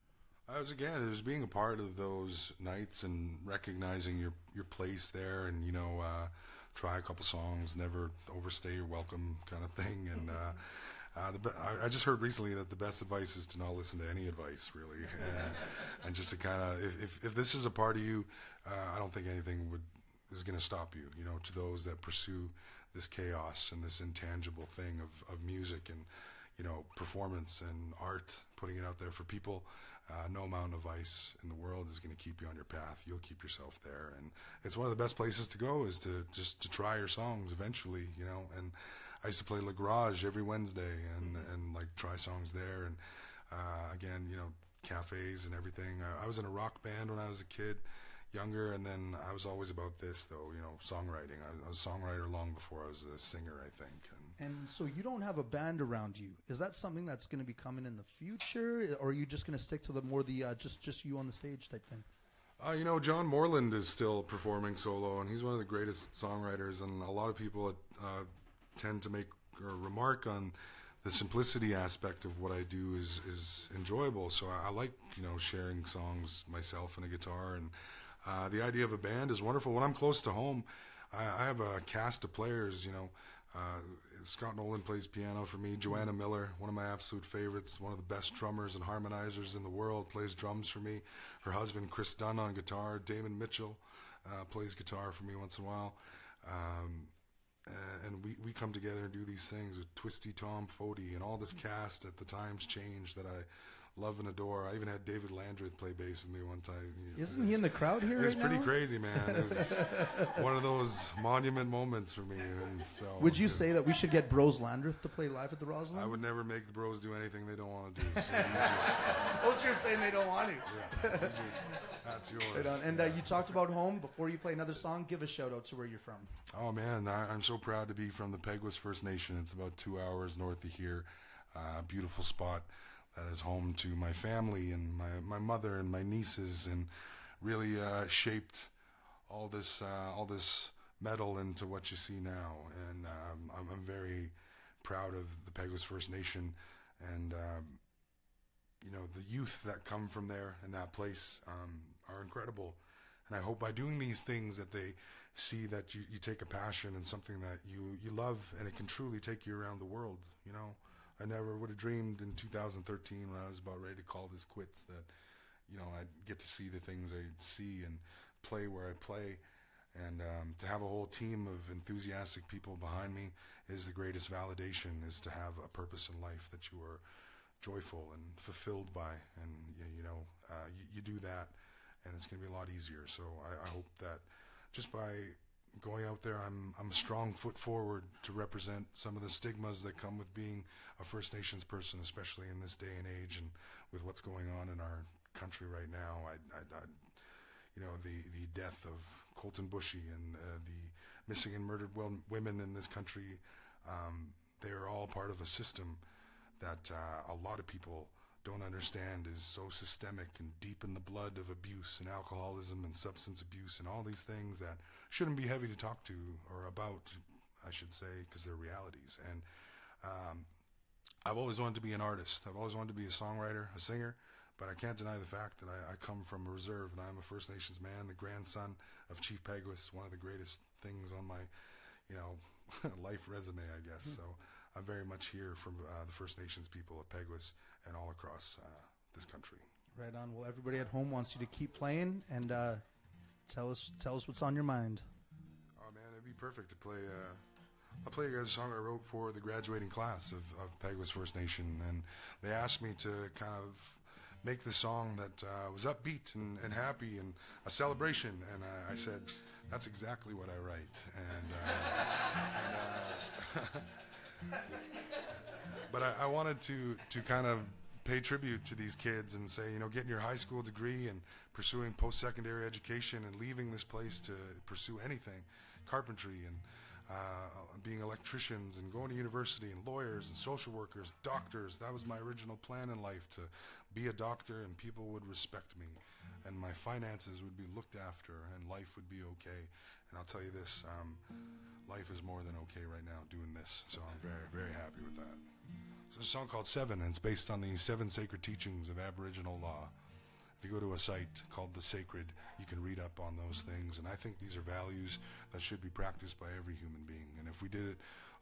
It was being a part of those nights and recognizing your place there, and try a couple songs, never overstay your welcome kind of thing. And I just heard recently that the best advice is to not listen to any advice, really, and just to kind of, if this is a part of you, I don't think anything is going to stop you. To those that pursue this chaos and this intangible thing of music and performance and art, putting it out there for people. no amount of ice in the world is going to keep you on your path. You'll keep yourself there, and it's one of the best places to go is to try your songs eventually, you know. And I used to play La Garage every Wednesday and like try songs there, and again, you know, cafes and everything. I was in a rock band when I was a kid, younger, and then I was always about this, though, you know, songwriting. I was a songwriter long before I was a singer, I think. And so you don't have a band around you. Is that something that's going to be coming in the future, or are you just going to stick to the more the just you on the stage type thing? You know, John Moreland is still performing solo, and he's one of the greatest songwriters, and a lot of people tend to make or remark on the simplicity aspect of what I do is enjoyable. So I like, you know, sharing songs myself and a guitar, and the idea of a band is wonderful. When I'm close to home, I have a cast of players, you know. Scott Nolan plays piano for me. Joanna Miller, one of my absolute favorites, one of the best drummers and harmonizers in the world, plays drums for me. Her husband, Chris Dunn, on guitar. Damon Mitchell plays guitar for me once in a while. And we come together and do these things with Twisty Tom Fody and all this cast at the times change that I love and adore. I even had David Landreth play bass with me one time. Isn't he in the crowd here It's right pretty now? crazy, man. It was one of those monument moments for me. And so, Would you say that we should get Bros Landreth to play live at the Roslyn? I would never make the bros do anything they don't want to do. So Oh, you're saying they don't want to. that's yours. Right on. And you talked about home. Before you play another song, give a shout out to where you're from. Oh, man, I'm so proud to be from the Peguis First Nation. It's about 2 hours north of here. Beautiful spot that is home to my family and my mother and my nieces, and really shaped all this metal into what you see now. And I'm very proud of the Peguis First Nation, and you know, the youth that come from there and that place are incredible. And I hope by doing these things that they see that you take a passion and something that you love, and it can truly take you around the world, you know. I never would have dreamed in 2013 when I was about ready to call this quits that, you know, I'd get to see the things I see and play where I play. And to have a whole team of enthusiastic people behind me is the greatest validation, is to have a purpose in life that you are joyful and fulfilled by. And, you know, you do that, and it's going to be a lot easier. So I hope that just by going out there, I'm a strong foot forward to represent some of the stigmas that come with being a First Nations person, especially in this day and age, and with what's going on in our country right now. You know, the death of Colton Bushy and the missing and murdered women in this country, they are all part of a system that a lot of people don't understand is so systemic and deep in the blood of abuse and alcoholism and substance abuse and all these things that shouldn't be heavy to talk to or about, I should say, because they're realities. And I've always wanted to be an artist. I've always wanted to be a songwriter, a singer, but I can't deny the fact that I come from a reserve, and I'm a First Nations man, the grandson of Chief Peguis, one of the greatest things on my, you know, life resume, I guess. So I'm very much here from the First Nations people of Peguis and all across this country. Right on. Well, everybody at home wants you to keep playing, and tell us what's on your mind. Oh man, it'd be perfect to play. I'll play you guys a song I wrote for the graduating class of Peguis First Nation, and they asked me to kind of make this song that was upbeat and happy and a celebration, and I said, that's exactly what I write. But I wanted to kind of pay tribute to these kids and say, you know, getting your high school degree and pursuing post-secondary education and leaving this place to pursue anything, carpentry and being electricians and going to university and lawyers and social workers, doctors. That was my original plan in life, to be a doctor and people would respect me and my finances would be looked after and life would be okay. And I'll tell you this, life is more than okay right now doing this. So I'm very, very happy with that. So it's a song called Seven, and it's based on the 7 sacred teachings of Aboriginal law. If you go to a site called The Sacred, you can read up on those things, and I think these are values that should be practiced by every human being. And if we did it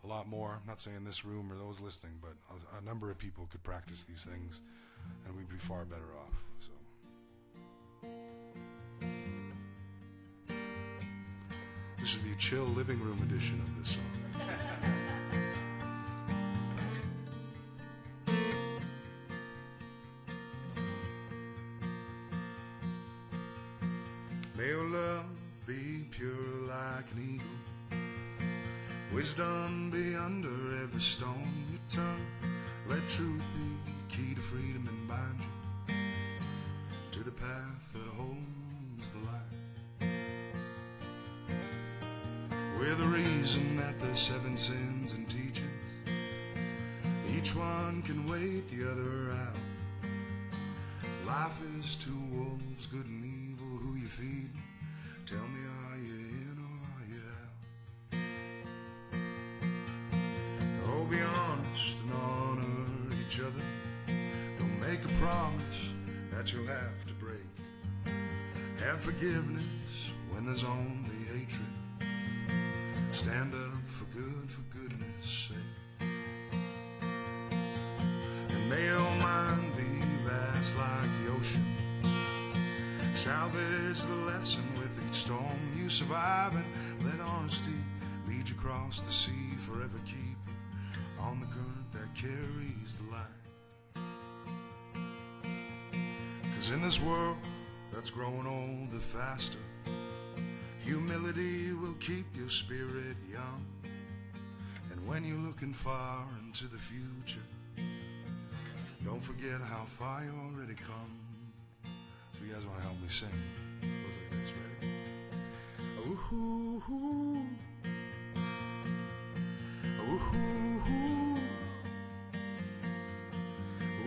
a lot more, I'm not saying this room or those listening, but a number of people could practice these things, and we'd be far better off. So this is the chill living room edition of this song. May your love be pure like an eagle, wisdom be under every stone you turn. Let truth be key to freedom and bind you to the path that holds the light. We're the reason that the 7 sins and teachings, each one can wait the other out. Life is 2 wolves, good and evil, who you feed? Tell me, are you in or are you out? Oh, be honest and honor each other. Don't make a promise that you'll have to break. Have forgiveness when there's only hatred. Stand up for good, for goodness sake. And may your mind be vast like the ocean. Salvage the lesson with each storm you survive, and let honesty lead you across the sea, forever keep on the current that carries the light. 'Cause in this world that's growing older faster, humility will keep your spirit young. And when you're looking far into the future, don't forget how far you already come. So you guys want to help me sing? It goes like this, ready? Ooh-hoo-hoo. Ooh-hoo-hoo.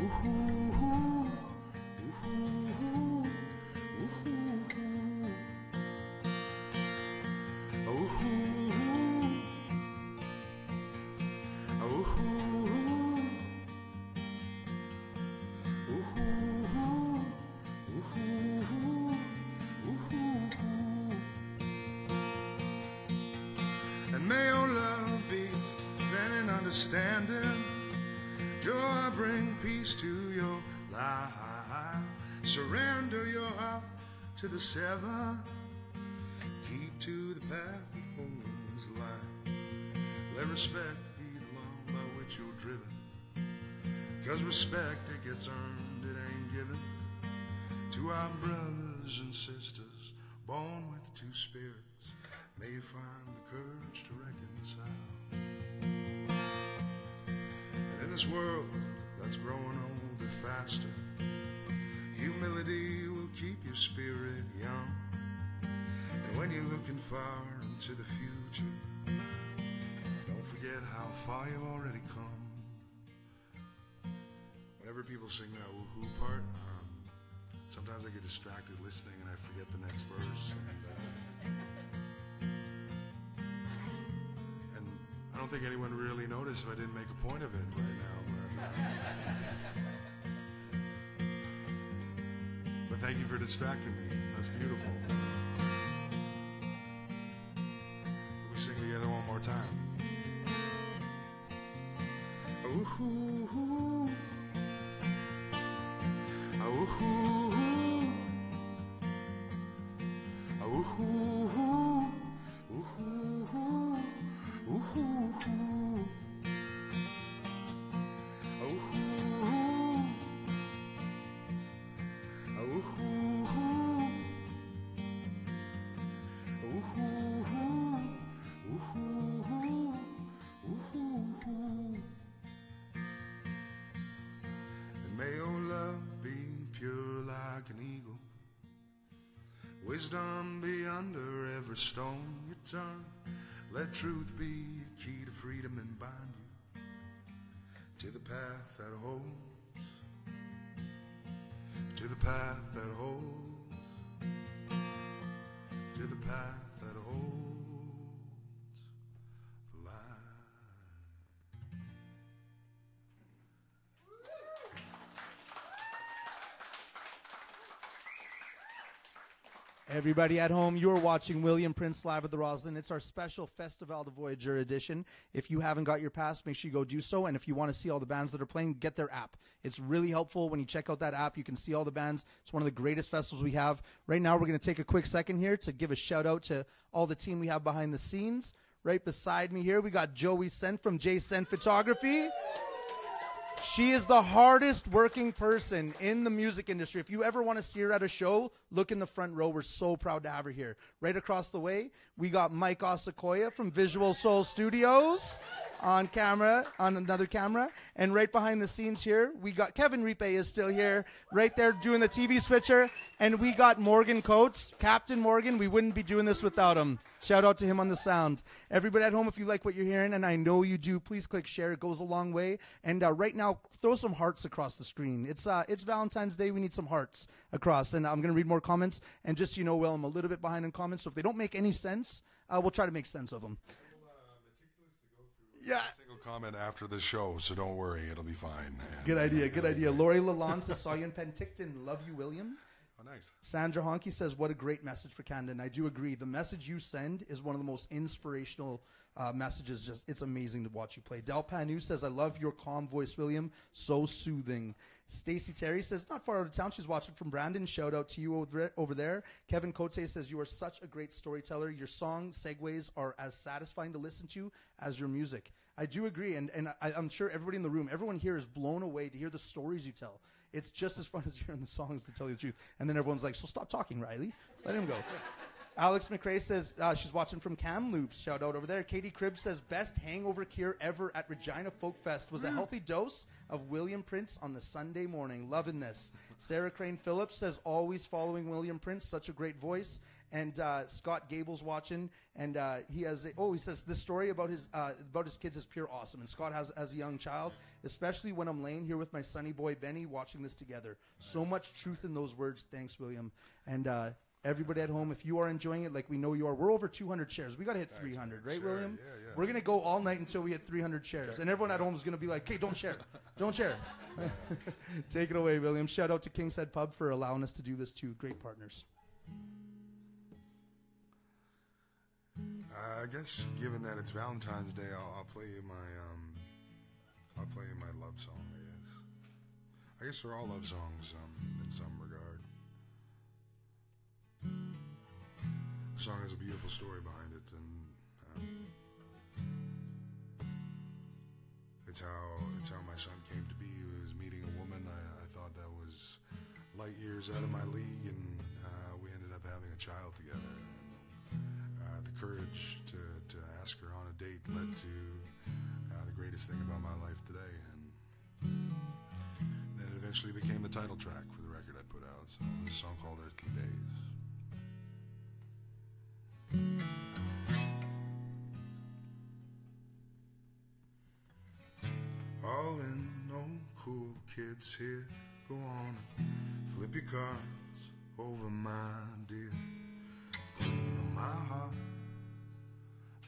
Ooh-hoo-hoo. Ooh-hoo-hoo. Ooh-hoo-hoo. Ooh-hoo-hoo. Ooh-hoo-hoo. Ooh-hoo-hoo. Ooh-hoo-hoo. Ooh-hoo-hoo. And may your love be then in understanding. Joy bring peace to your life. Surrender your heart to the 7. Keep to the path that holds the light. Let respect be the law by which you're driven. 'Cause respect, it gets earned, it ain't given. To our brothers and sisters born with 2 spirits, may you find the courage to reconcile. And in this world that's growing older faster, humility will keep your spirit young. And when you're looking far into the future, don't forget how far you've already come. Whenever people sing that woohoo part, sometimes I get distracted listening and I forget the next verse. And I don't think anyone really noticed if I didn't make a point of it right now. But thank you for distracting me. That's beautiful. We sing together one more time. Ooh-hoo-hoo. Ooh-hoo-hoo. Ooh-hoo-hoo. Ooh-hoo-hoo. Ooh-hoo-hoo. Ooh-hoo-hoo. Ooh-hoo-hoo. Ooh-hoo-hoo. Ooh-hoo-hoo. Ooh-hoo-hoo. And may your love be pure like an eagle, wisdom be under every stone you turn. Let truth be a key to freedom and bind you to the path that holds, to the path that holds, to the path that holds the light. Everybody at home, you're watching William Prince live at the Roslyn. It's our special Festival de Voyager edition. If you haven't got your pass, make sure you go do so. And if you want to see all the bands that are playing, get their app. It's really helpful. When you check out that app, you can see all the bands. It's one of the greatest festivals we have. Right now, we're going to take a quick second here to give a shout out to all the team we have behind the scenes. Right beside me here, we got Joey Sent from J Sent Photography. She is the hardest working person in the music industry. If you ever want to see her at a show, look in the front row. We're so proud to have her here. Right across the way, we got Mike Osakoya from Visual Soul Studios on camera, on another camera. And right behind the scenes here, we got Kevin Ripe is still here, right there doing the TV switcher. And we got Morgan Coates, Captain Morgan. We wouldn't be doing this without him. Shout out to him on the sound. Everybody at home, if you like what you're hearing, and I know you do, please click share. It goes a long way. And right now, throw some hearts across the screen. It's Valentine's Day. We need some hearts across. And I'm going to read more comments. And just so you know, well, I'm a little bit behind in comments. So if they don't make any sense, we'll try to make sense of them. Yeah. Single comment after the show, so don't worry, it'll be fine. Good idea, good idea. Lori Lalonde says, saw you in Penticton. Love you, William. Oh, nice. Sandra Honky says, what a great message for Canada. And I do agree. The message you send is one of the most inspirational messages. Just it's amazing to watch you play. Del Panu says, I love your calm voice, William. So soothing. Stacy Terry says, not far out of town. She's watching from Brandon. Shout out to you over there. Kevin Cote says, you are such a great storyteller. Your song segues are as satisfying to listen to as your music. I do agree. And I'm sure everybody in the room, everyone here is blown away to hear the stories you tell. It's just as fun as hearing the songs, to tell you the truth. And then everyone's like, so stop talking, Riley. Let him go. Alex McRae says she's watching from Kamloops. Shout out over there. Katie Cribbs says, best hangover cure ever at Regina Folk Fest was a healthy dose of William Prince on the Sunday morning. Loving this. Sarah Crane Phillips says, always following William Prince. Such a great voice. And Scott Gable's watching, and he says this story about his kids is pure awesome. And Scott has a young child, especially when I'm laying here with my sonny boy Benny watching this together. Nice. So much truth in those words. Thanks, William. And everybody at home, if you are enjoying it like we know you are, we're over 200 shares. We got to hit 300, right, sure. William? Yeah. We're going to go all night until we hit 300 shares. And everyone at home is going to be like, hey, don't share. Don't share. Take it away, William. Shout out to King's Head Pub for allowing us to do this too. Great partners. I guess, given that it's Valentine's Day, I'll play you my love song. I guess they're all love songs in some regard. The song has a beautiful story behind it, and it's how my son came to be. He was meeting a woman I thought that was light years out of my league, and we ended up having a child together. The courage to ask her on a date led to the greatest thing about my life today, and then it eventually became the title track for the record I put out. So it's a song called Earthly Days. All in, no cool kids here. Go on and flip your cards over, my dear. Queen of my heart,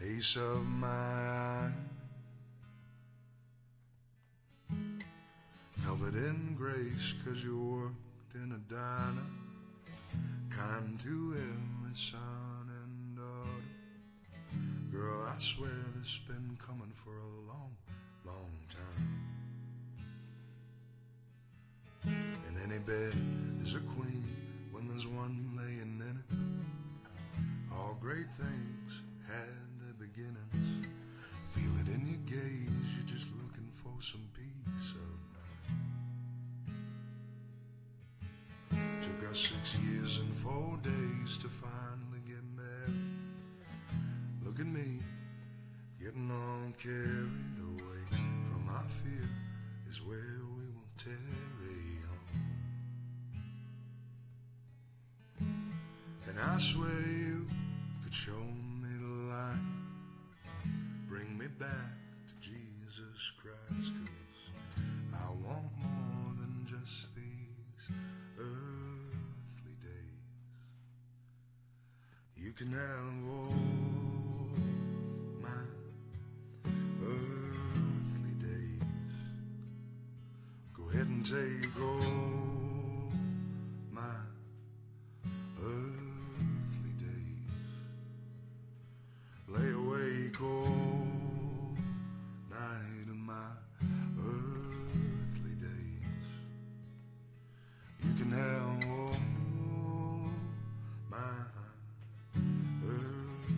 ace of my eye, covered in grace 'cause you worked in a diner, kind to every son and daughter. Girl, I swear this has been coming for a long, long time. In any bed there's a queen when there's one laying in it. All great things had their beginnings. Feel it in your gaze, you're just looking for some peace of mind. Took us 6 years and 4 days to finally get married. Look at me, getting all carried away. From my fear is where we will tarry on. And I swear you could show me the light, bring me back to Jesus Christ, 'cause I want more than just these earthly days. You can have all my earthly days. Go ahead and take all my earthly days. Lay awake all night in my earthly days. You can have all my earthly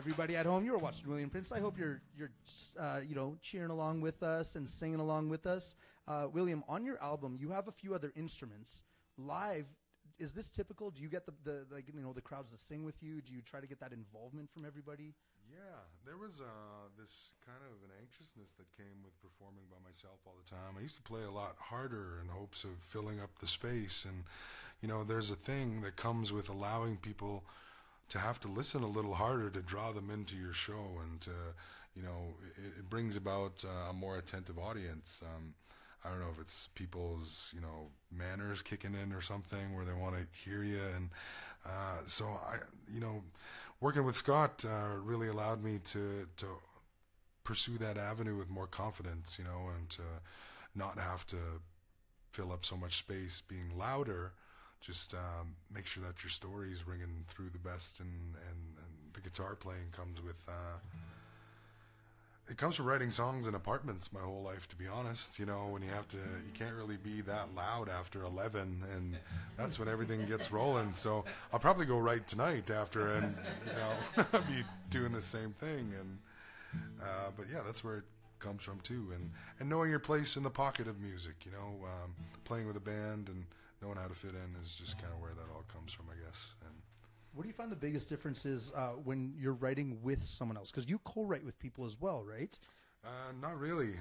everybody at home. You were watching William Prince. I hope you're cheering along with us and singing along with us. William, on your album, you have a few other instruments. Live, is this typical? Do you get the crowds to sing with you? Do you try to get that involvement from everybody? Yeah, there was this kind of an anxiousness that came with performing by myself all the time. I used to play a lot harder in hopes of filling up the space, and there's a thing that comes with allowing people to have to listen a little harder to draw them into your show, and it brings about a more attentive audience. I don't know if it's people's manners kicking in or something where they want to hear you, and so I working with Scott really allowed me to pursue that avenue with more confidence, and to not have to fill up so much space being louder. Just make sure that your story is ringing through the best, and the guitar playing comes with. It comes from writing songs in apartments my whole life, to be honest. When you can't really be that loud after 11, and that's when everything gets rolling. So I'll probably go right tonight after, and be doing the same thing. And but yeah, that's where it comes from too. And knowing your place in the pocket of music, playing with a band and knowing how to fit in is just kind of where that all comes from, I guess. And what do you find the biggest difference is when you're writing with someone else? Because you co-write with people as well, right? Not really.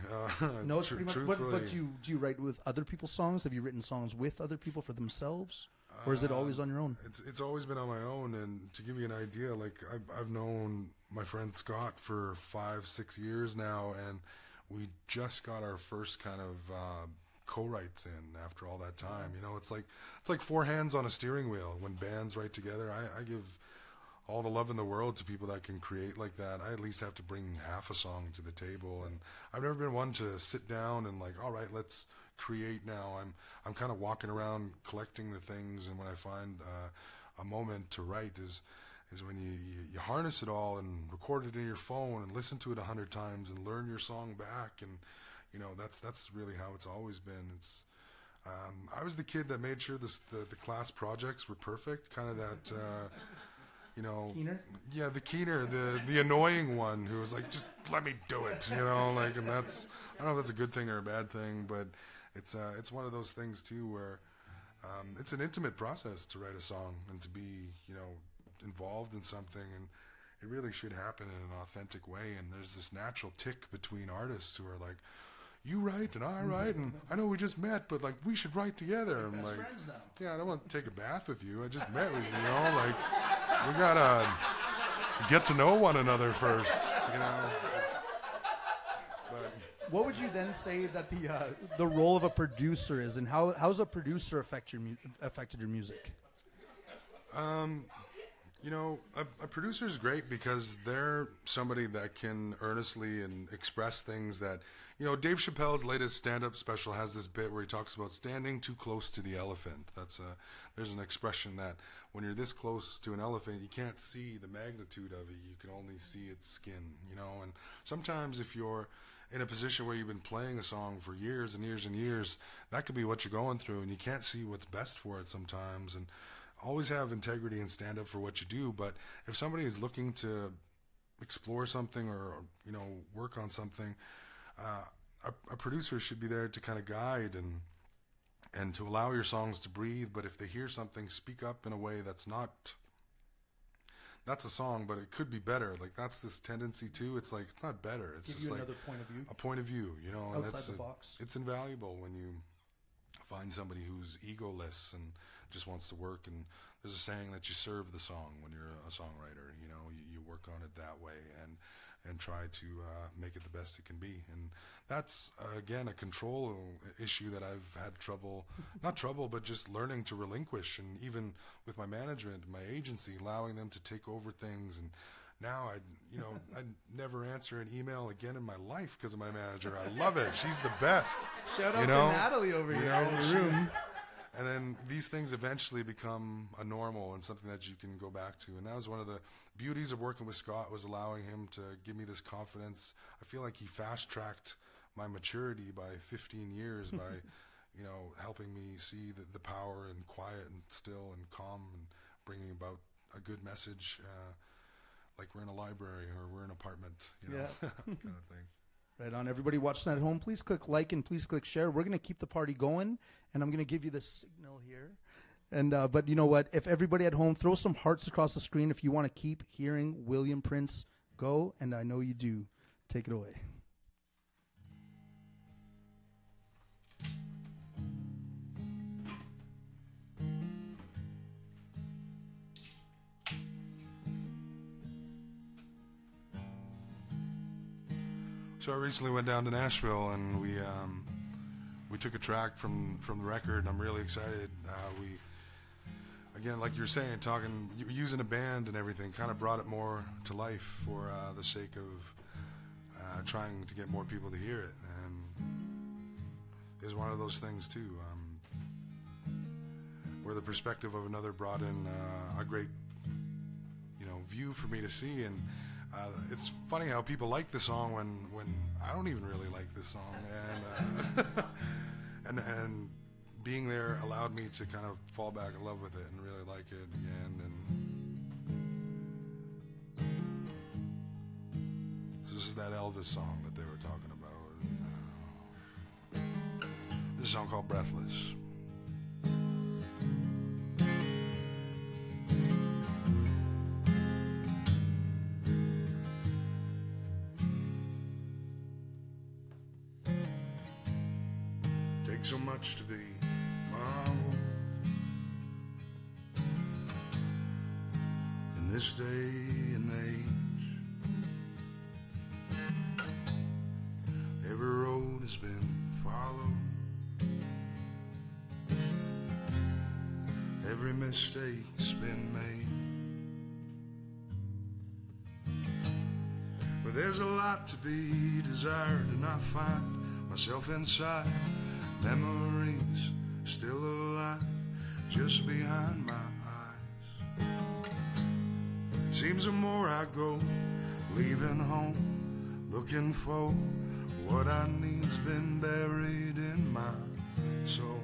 No, it's pretty much. But do you write with other people's songs? Have you written songs with other people for themselves, or is it always on your own? It's always been on my own. And to give you an idea, like I've known my friend Scott for 5-6 years now, and we just got our first kind of co-writes in after all that time. It's like four hands on a steering wheel. When bands write together, I give all the love in the world to people that can create like that. I at least have to bring half a song to the table, and I've never been one to sit down and all right, let's create now. I'm kind of walking around collecting the things, and when I find a moment to write is when you harness it all and record it in your phone and listen to it 100 times and learn your song back. And that's really how it's always been. It's I was the kid that made sure the class projects were perfect, kind of that Keener? Yeah, the keener, the annoying one who was like, just let me do it, and that's, I don't know if that's a good thing or a bad thing, but it's one of those things too where it's an intimate process to write a song and to be involved in something, and it really should happen in an authentic way. And there's this natural tick between artists who are like, you write and I write, and I know we just met, but we should write together. I'm best like, friends now. yeah, I don't want to take a bath with you. I just met with you, we gotta get to know one another first, But what would you then say that the role of a producer is, and how's a producer affected your music? A producer is great because they're somebody that can earnestly and express things that, Dave Chappelle's latest stand-up special has this bit where he talks about standing too close to the elephant. There's an expression that when you're this close to an elephant, you can't see the magnitude of it. You can only see its skin, and sometimes if you're in a position where you've been playing a song for years and years and years, that could be what you're going through, and you can't see what's best for it sometimes. And always have integrity and stand up for what you do. But if somebody is looking to explore something or work on something, a producer should be there to kind of guide and to allow your songs to breathe. But if they hear something, speak up in a way that's a song, but it could be better. That's this tendency too. It's it's not better. It's Give just you another point of view. A point of view, and outside the box. It's invaluable when you find somebody who's egoless and just wants to work. And there's a saying that you serve the song when you're a songwriter. You work on it that way and try to make it the best it can be. And that's again a control issue that I've had but just learning to relinquish. And even with my management, my agency, allowing them to take over things. And now I'd never answer an email again in my life because of my manager. I love it. She's the best. Shout out to Natalie over here in the room. And then these things eventually become a normal and something that you can go back to. And that was one of the beauties of working with Scott, was allowing him to give me this confidence. I feel like he fast-tracked my maturity by 15 years by, helping me see the power and quiet and still and calm and bringing about a good message. like we're in a library or we're in an apartment, you know, kind of thing. Right on. Everybody watching at home, please click like and please click share. We're going to keep the party going, and I'm going to give you the signal here. And but you know what? If everybody at home, throw some hearts across the screen if you want to keep hearing William Prince go, and I know you do. Take it away. So I recently went down to Nashville, and we took a track from the record, and I'm really excited. We, again, like you were saying, using a band and everything, kind of brought it more to life for the sake of trying to get more people to hear it. And it was one of those things too, where the perspective of another brought in a great, view for me to see. And it's funny how people like the song when I don't even really like this song, and and being there allowed me to kind of fall back in love with it and really like it again. And this is that Elvis song that they were talking about. This is a song called Breathless. So much to be marveled in this day and age. Every road has been followed, every mistake's been made, but there's a lot to be desired, and I find myself inside memories still alive just behind my eyes. Seems the more I go, leaving home, looking for what I need's been buried in my soul.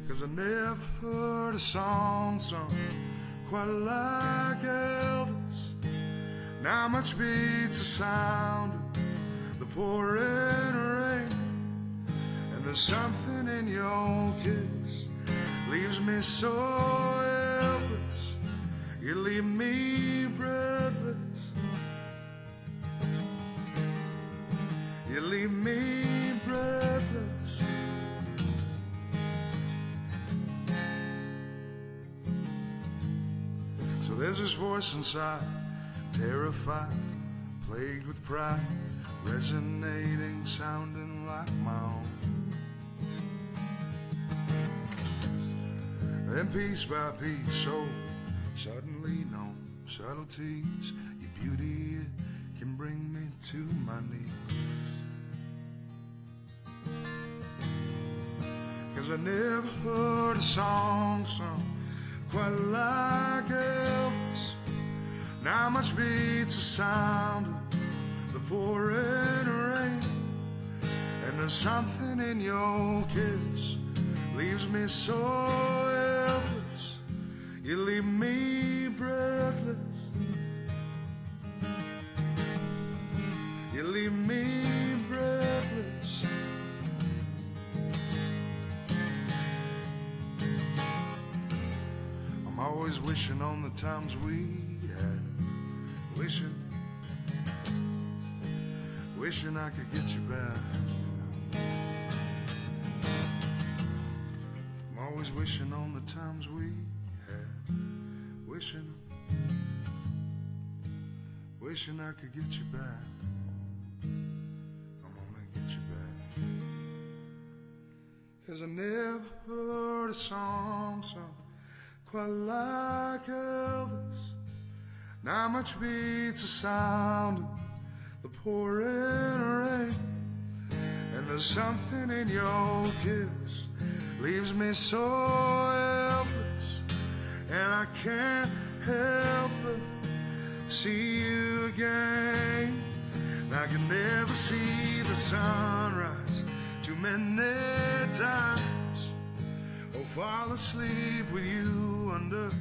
'Cause I never heard a song sung quite like Elvis. Not much beats the sound of pouring rain, and there's something in your kiss leaves me so helpless. You leave me breathless. You leave me breathless. So there's this voice inside, terrified, plagued with pride, resonating, sounding like my own. Then piece by piece, so suddenly known subtleties, your beauty, it can bring me to my knees. 'Cause I never heard a song sung quite like Elvis. Not much beats the sound of the pouring rain, and there's something in your kiss leaves me so helpless. You leave me breathless. You leave me breathless. I'm always wishing on the times we had, wishing I could get you back. I'm always wishing on the times we had, wishing I could get you back. I'm gonna get you back. 'Cause I never heard a song sung quite like Elvis. Not much beats the sound of the pouring rain, and there's something in your kiss leaves me so helpless, and I can't help but see you again. I can never see the sunrise too many times, or fall asleep with you under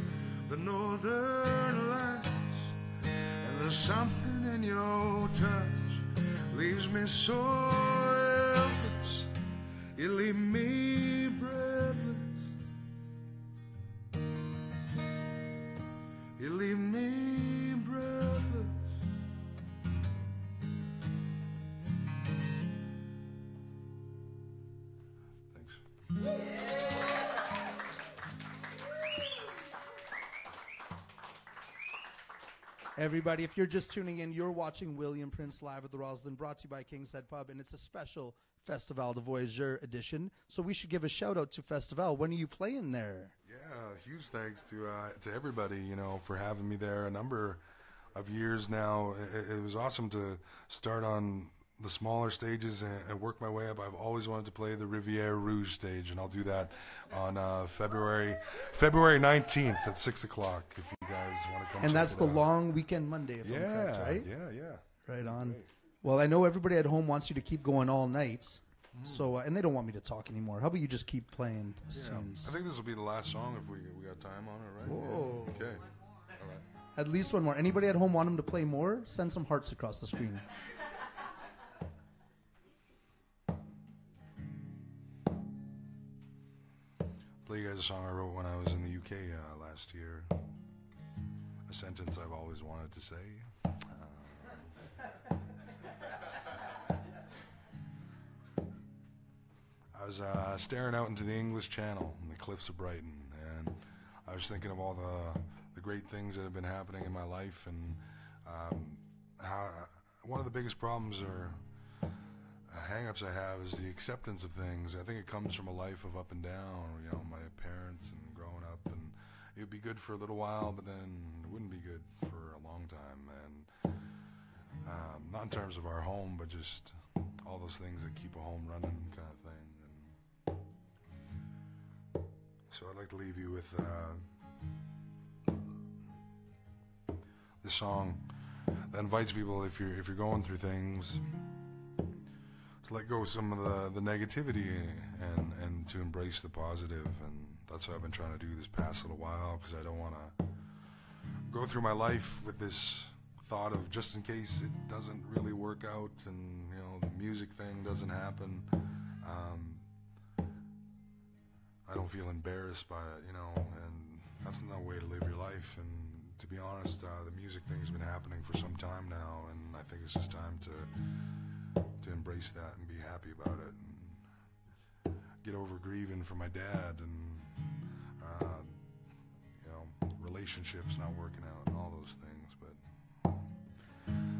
the northern lights, and there's something in your touch leaves me so helpless. You leave me breathless. You leave me breathless. Thanks. Everybody, if you're just tuning in, you're watching William Prince live at the Roslyn, brought to you by King's Head Pub, and it's a special Festival de Voyageur edition. So we should give a shout out to Festival. When are you playing there? Yeah, huge thanks to everybody, you know, for having me there a number of years now. It was awesome to start on the smaller stages and work my way up. I've always wanted to play the Rivière Rouge stage, and I'll do that on February 19th at 6 o'clock if you guys want to come. And that's the long weekend Monday, if I'm correct, right? Yeah. Right on. Great. Well, I know everybody at home wants you to keep going all night, so and they don't want me to talk anymore. How about you just keep playing tunes? I think this will be the last song if we got time on it, right? Whoa. Yeah. Okay. All right. At least one more. Anybody at home want them to play more? Send some hearts across the screen. Play you guys a song I wrote when I was in the UK last year. A sentence I've always wanted to say. I was staring out into the English Channel and the cliffs of Brighton, and I was thinking of all the great things that have been happening in my life, and how one of the biggest problems or hang-ups I have is the acceptance of things. I think it comes from a life of up and down, you know, my parents and growing up, and it would be good for a little while, but then it wouldn't be good for a long time, and not in terms of our home, but just all those things that keep a home running kind of thing. And so I'd like to leave you with this song that invites people, if you're going through things, to let go of some of the negativity and to embrace the positive. And that's what I've been trying to do this past little while, because I don't want to go through my life with this thought of just in case it doesn't really work out and, you know, the music thing doesn't happen. I don't feel embarrassed by it, you know, and that's no way to live your life. And to be honest, the music thing's been happening for some time now, and I think it's just time to embrace that and be happy about it, and get over grieving for my dad, and you know, relationships not working out and all those things. But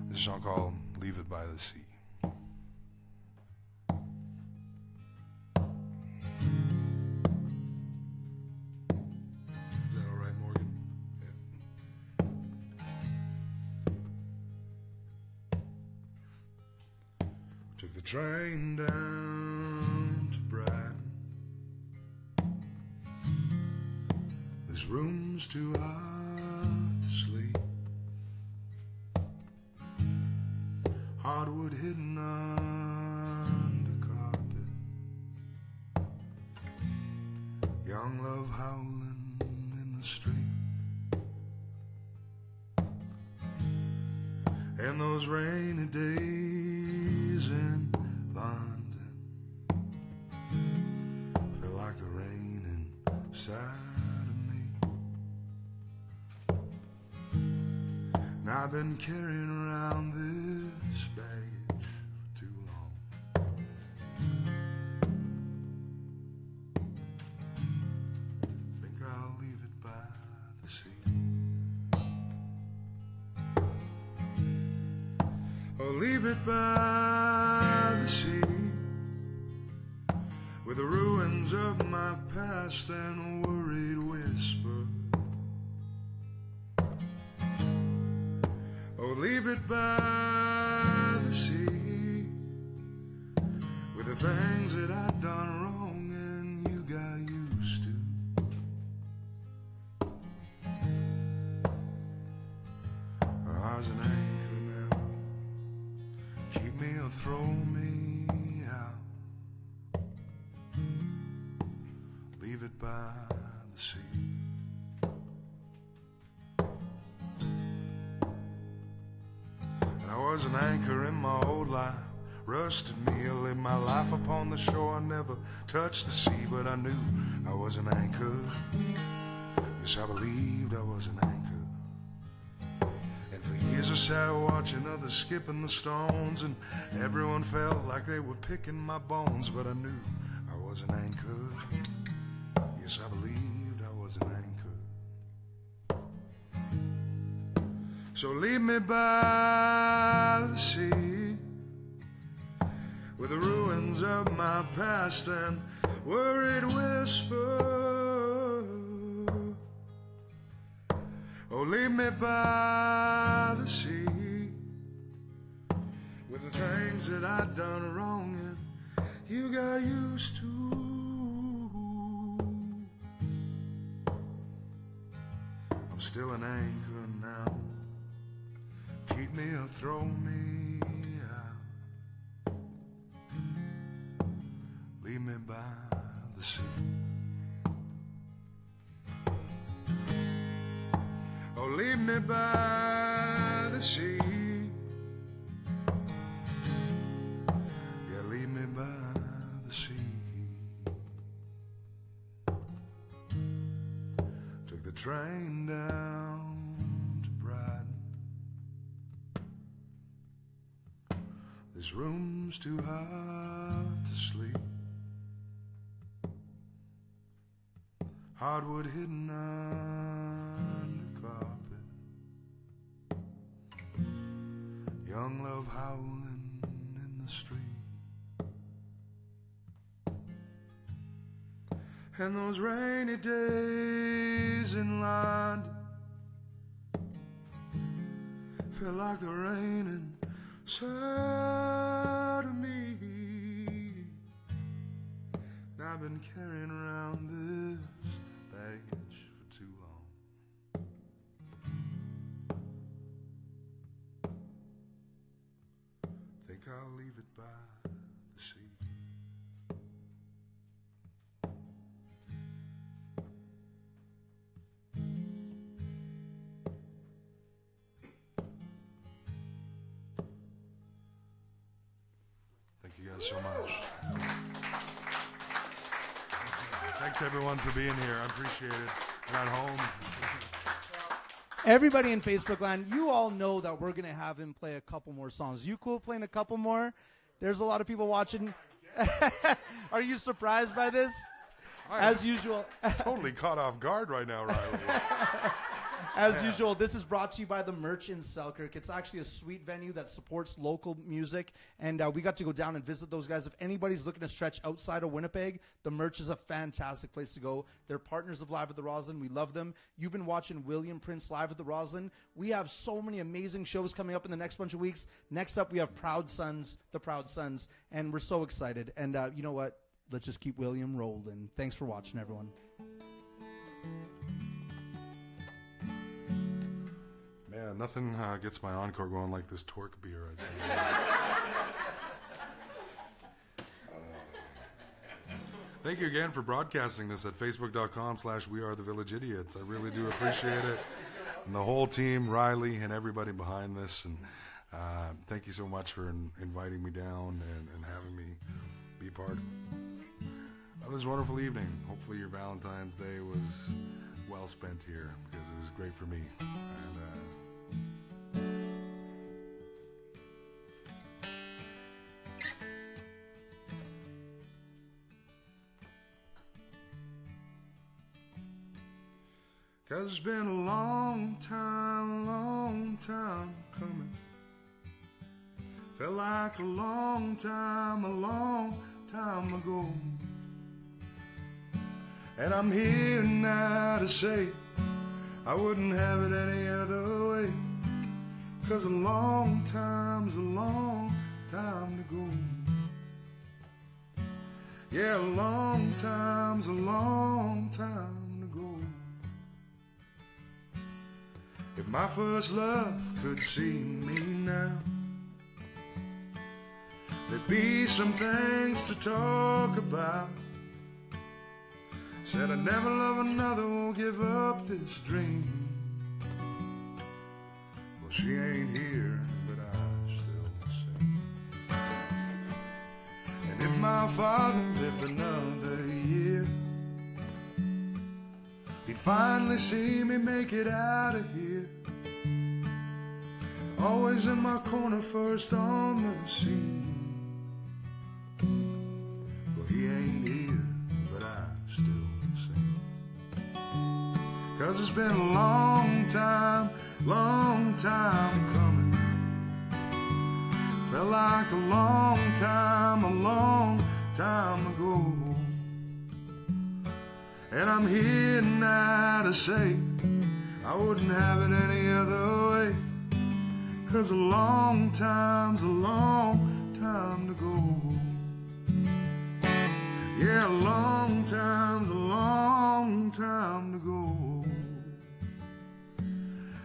this is a song called "Leave It by the Sea." Is that all right, Morgan? Yeah. Took the train down to Brighton. This room's too hot to sleep. Hardwood hidden under carpet. Young love howling in the street. And those rainy days in London feel like the rain inside of me. And I've been carrying around this baggage for too long. Think I'll leave it by the sea. Oh, leave it by the sea, with the ruins of my past and a worried whisper. Oh, leave it by the sea, with the things that I'd done wrong and you got used to. I was an anchor now, keep me or throw me out. Leave it by the sea. And I was an anchor in my old life. Rusted me, I lived my life upon the shore. I never touched the sea, but I knew I was an anchor. Yes, I believed I was an anchor. And for years I sat watching others skipping the stones, and everyone felt like they were picking my bones, but I knew I was an anchor. Yes, I believed I was an anchor. So leave me by the sea, with the ruins of my past and worried whisper. Oh, leave me by the sea, with the things that I'd done wrong and you got used to. I'm still an anchor now. Keep me or throw me out. Leave me by the sea. Oh, leave me by the sea. Yeah, leave me by the sea. Took the train down to Brighton. This room's too hot to sleep. Hardwood hidden under carpet. Young love howling in the street. And those rainy days in London felt like the rain inside of me. And I've been carrying around this baggage for too long. Think I'll leave it by the sea. Thank you guys so much. Thanks everyone for being here. I appreciate it. And at home. Everybody in Facebook land, you all know that we're going to have him play a couple more songs. You cool playing a couple more? There's a lot of people watching. Are you surprised by this? As usual. Totally caught off guard right now, Riley. As usual, this is brought to you by the Merch in Selkirk. It's actually a sweet venue that supports local music, and we got to go down and visit those guys. If anybody's looking to stretch outside of Winnipeg, the Merch is a fantastic place to go. They're partners of Live at the Roslyn. We love them. You've been watching William Prince Live at the Roslyn. We have so many amazing shows coming up in the next bunch of weeks. Next up, we have Proud Sons, the Proud Sons, and we're so excited. And you know what? Let's just keep William rolling. Thanks for watching, everyone. Man, nothing gets my encore going like this Torque beer. Thank you again for broadcasting this at facebook.com/wearethevillageidiots. I really do appreciate it. And the whole team, Riley, and everybody behind this. And thank you so much for inviting me down and having me be part of this wonderful evening. Hopefully your Valentine's Day was well spent here, because it was great for me. And 'cause it's been a long time coming. Felt like a long time ago. And I'm here now to say I wouldn't have it any other way. 'Cause a long time's a long time to go. Yeah, a long time's a long time to go. If my first love could see me now, there'd be some things to talk about. Said I'd never love another, won't give up this dream. Well, she ain't here, but I my father lived another year, he'd finally see me make it out of here. Always in my corner, first on the scene. Well, he ain't here, but I still sing. 'Cause it's been a long time coming. Felt like a long time ago. And I'm here now to say I wouldn't have it any other way. 'Cause a long time's a long time to go. Yeah, a long time's a long time to go.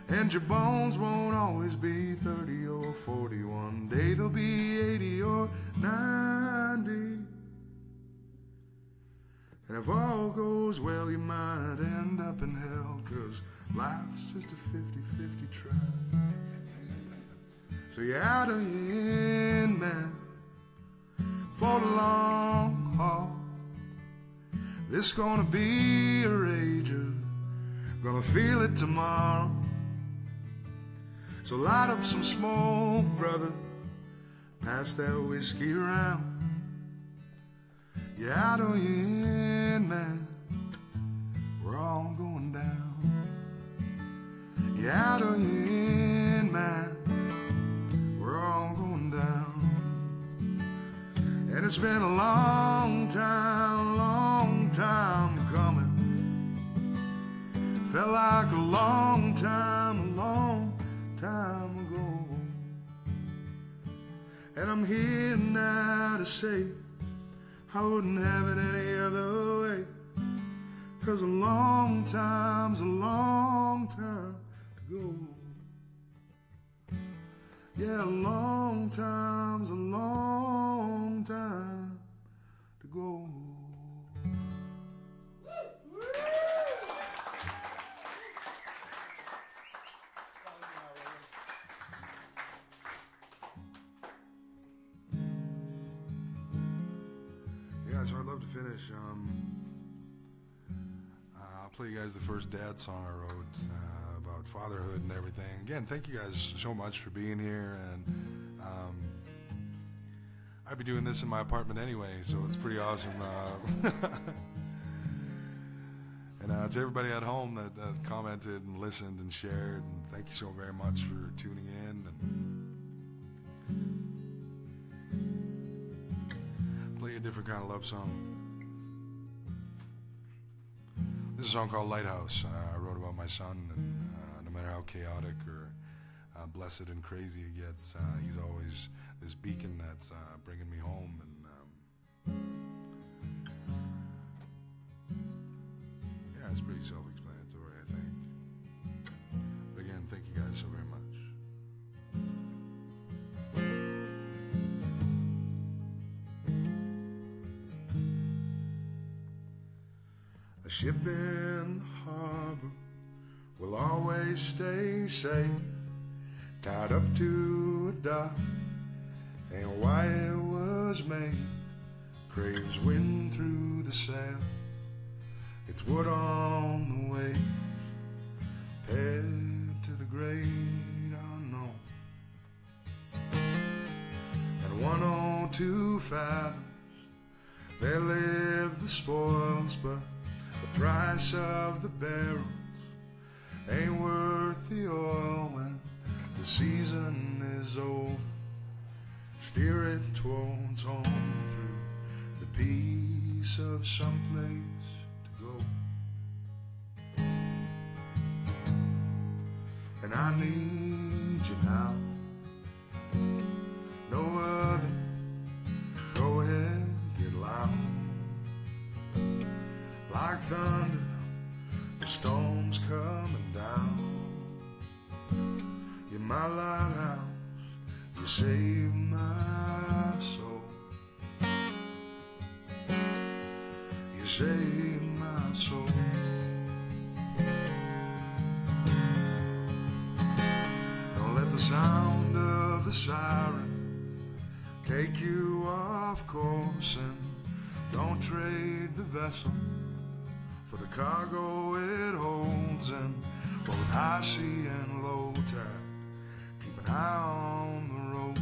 And your bones won't always be 30 or 40. One day they'll be 80 or 90. And if all goes well, you might end up in hell, 'cause life's just a 50-50 try. So you're out or you're in, man, for the long haul. This gonna be a rager, gonna feel it tomorrow. So light up some smoke, brother, pass that whiskey around. You're out or you're in, man, we're all going down. You're out or you're in, man, we're all going down. And it's been a long time coming. Felt like a long time ago. And I'm here now to say I wouldn't have it any other way. 'Cause a long time's a long time to go. Yeah, a long time's a long time to go. Yeah, so I'd love to finish. I'll play you guys the first dad song I wrote about fatherhood and everything. Again, thank you guys so much for being here. And I'd be doing this in my apartment anyway, so it's pretty awesome. And to everybody at home that commented and listened and shared, and thank you so very much for tuning in. And play a different kind of love song. This is a song called Lighthouse. I wrote about my son, and no matter how chaotic or blessed and crazy it gets, he's always this beacon that's bringing me home. And yeah, it's pretty self-explanatory, I think. But again, thank you guys so very much. A ship in the harbor will always stay safe, tied up to a dock, ain't why it was made. Craves wind through the sail, it's wood on the wave, paired to the great unknown. At 102 fathoms there live the spoils, but the price of the barrels ain't worth the oil when the season is over. Steer it towards home through the peace of someplace to go. And I need you now, no other. Go ahead, get loud. Like thunder, the storm's coming down. You're my lighthouse, you save my soul. You save my soul. Don't let the sound of the siren take you off course, and Don't trade the vessel for the cargo it holds, and both high sea and low tide, keep an eye on the road,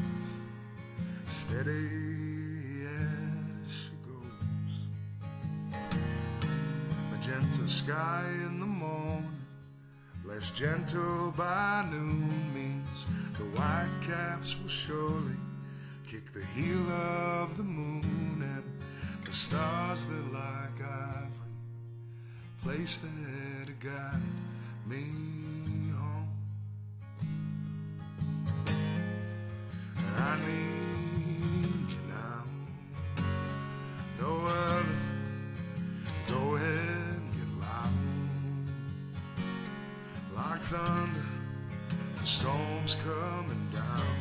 steady as she goes. Magenta sky in the morning, less gentle by noon, means the white caps will surely kick the heel of the moon, and the stars that like ivory place there to guide me home. And I need you now, no other. Go ahead and get loud, like thunder, the storm's coming down.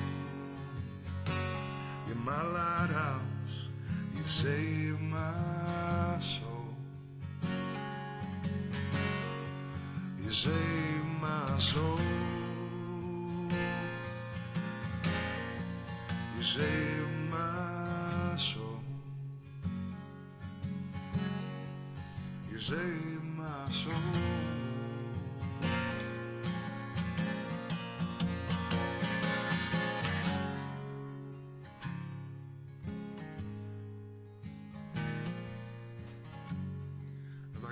You're my lighthouse, you save my soul. You save my soul. You save my soul. You save my soul.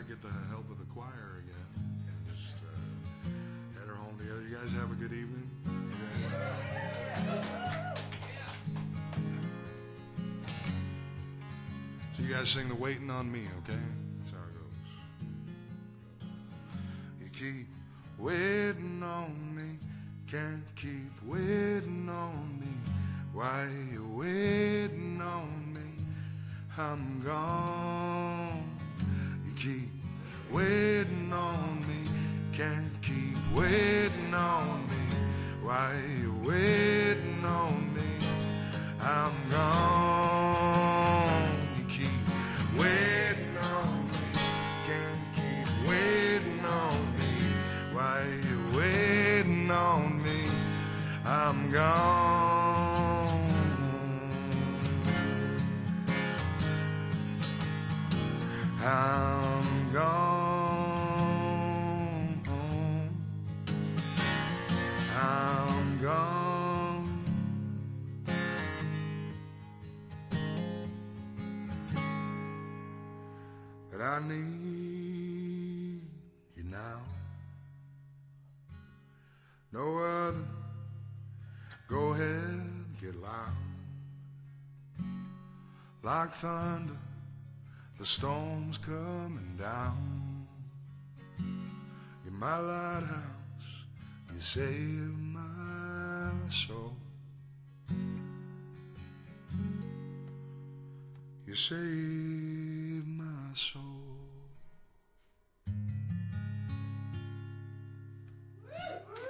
Get the help of the choir again and just head her home together. You guys have a good evening. So you guys sing the Waiting on Me, okay? That's how it goes. You keep waiting on me, can't keep waiting on me. Why you waiting on me? I'm gone. You keep waiting on me, can't keep waiting on me. Why you waiting on me? I'm gone. You keep waiting on me, can't keep waiting on me. Why you waiting on me? I'm gone. I'm gone. I'm gone. But I need you now. No other. Go ahead, get loud. Like thunder, the storm's coming down. You're my lighthouse, you save my soul. You save my soul.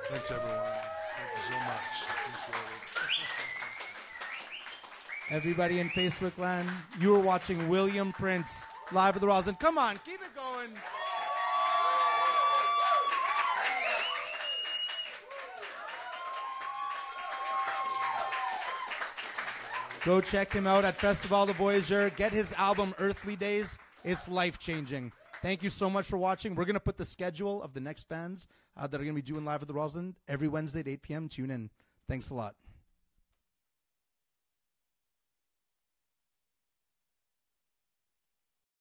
Thanks, everyone. Thank you so much. Appreciate it. Everybody in Facebook land, you are watching William Prince live at the Roslyn. Come on, keep it going. Go check him out at Festival de Voyageur. Get his album Earthly Days. It's life-changing. Thank you so much for watching. We're going to put the schedule of the next bands that are going to be doing live at the Roslyn every Wednesday at 8 p.m. Tune in. Thanks a lot.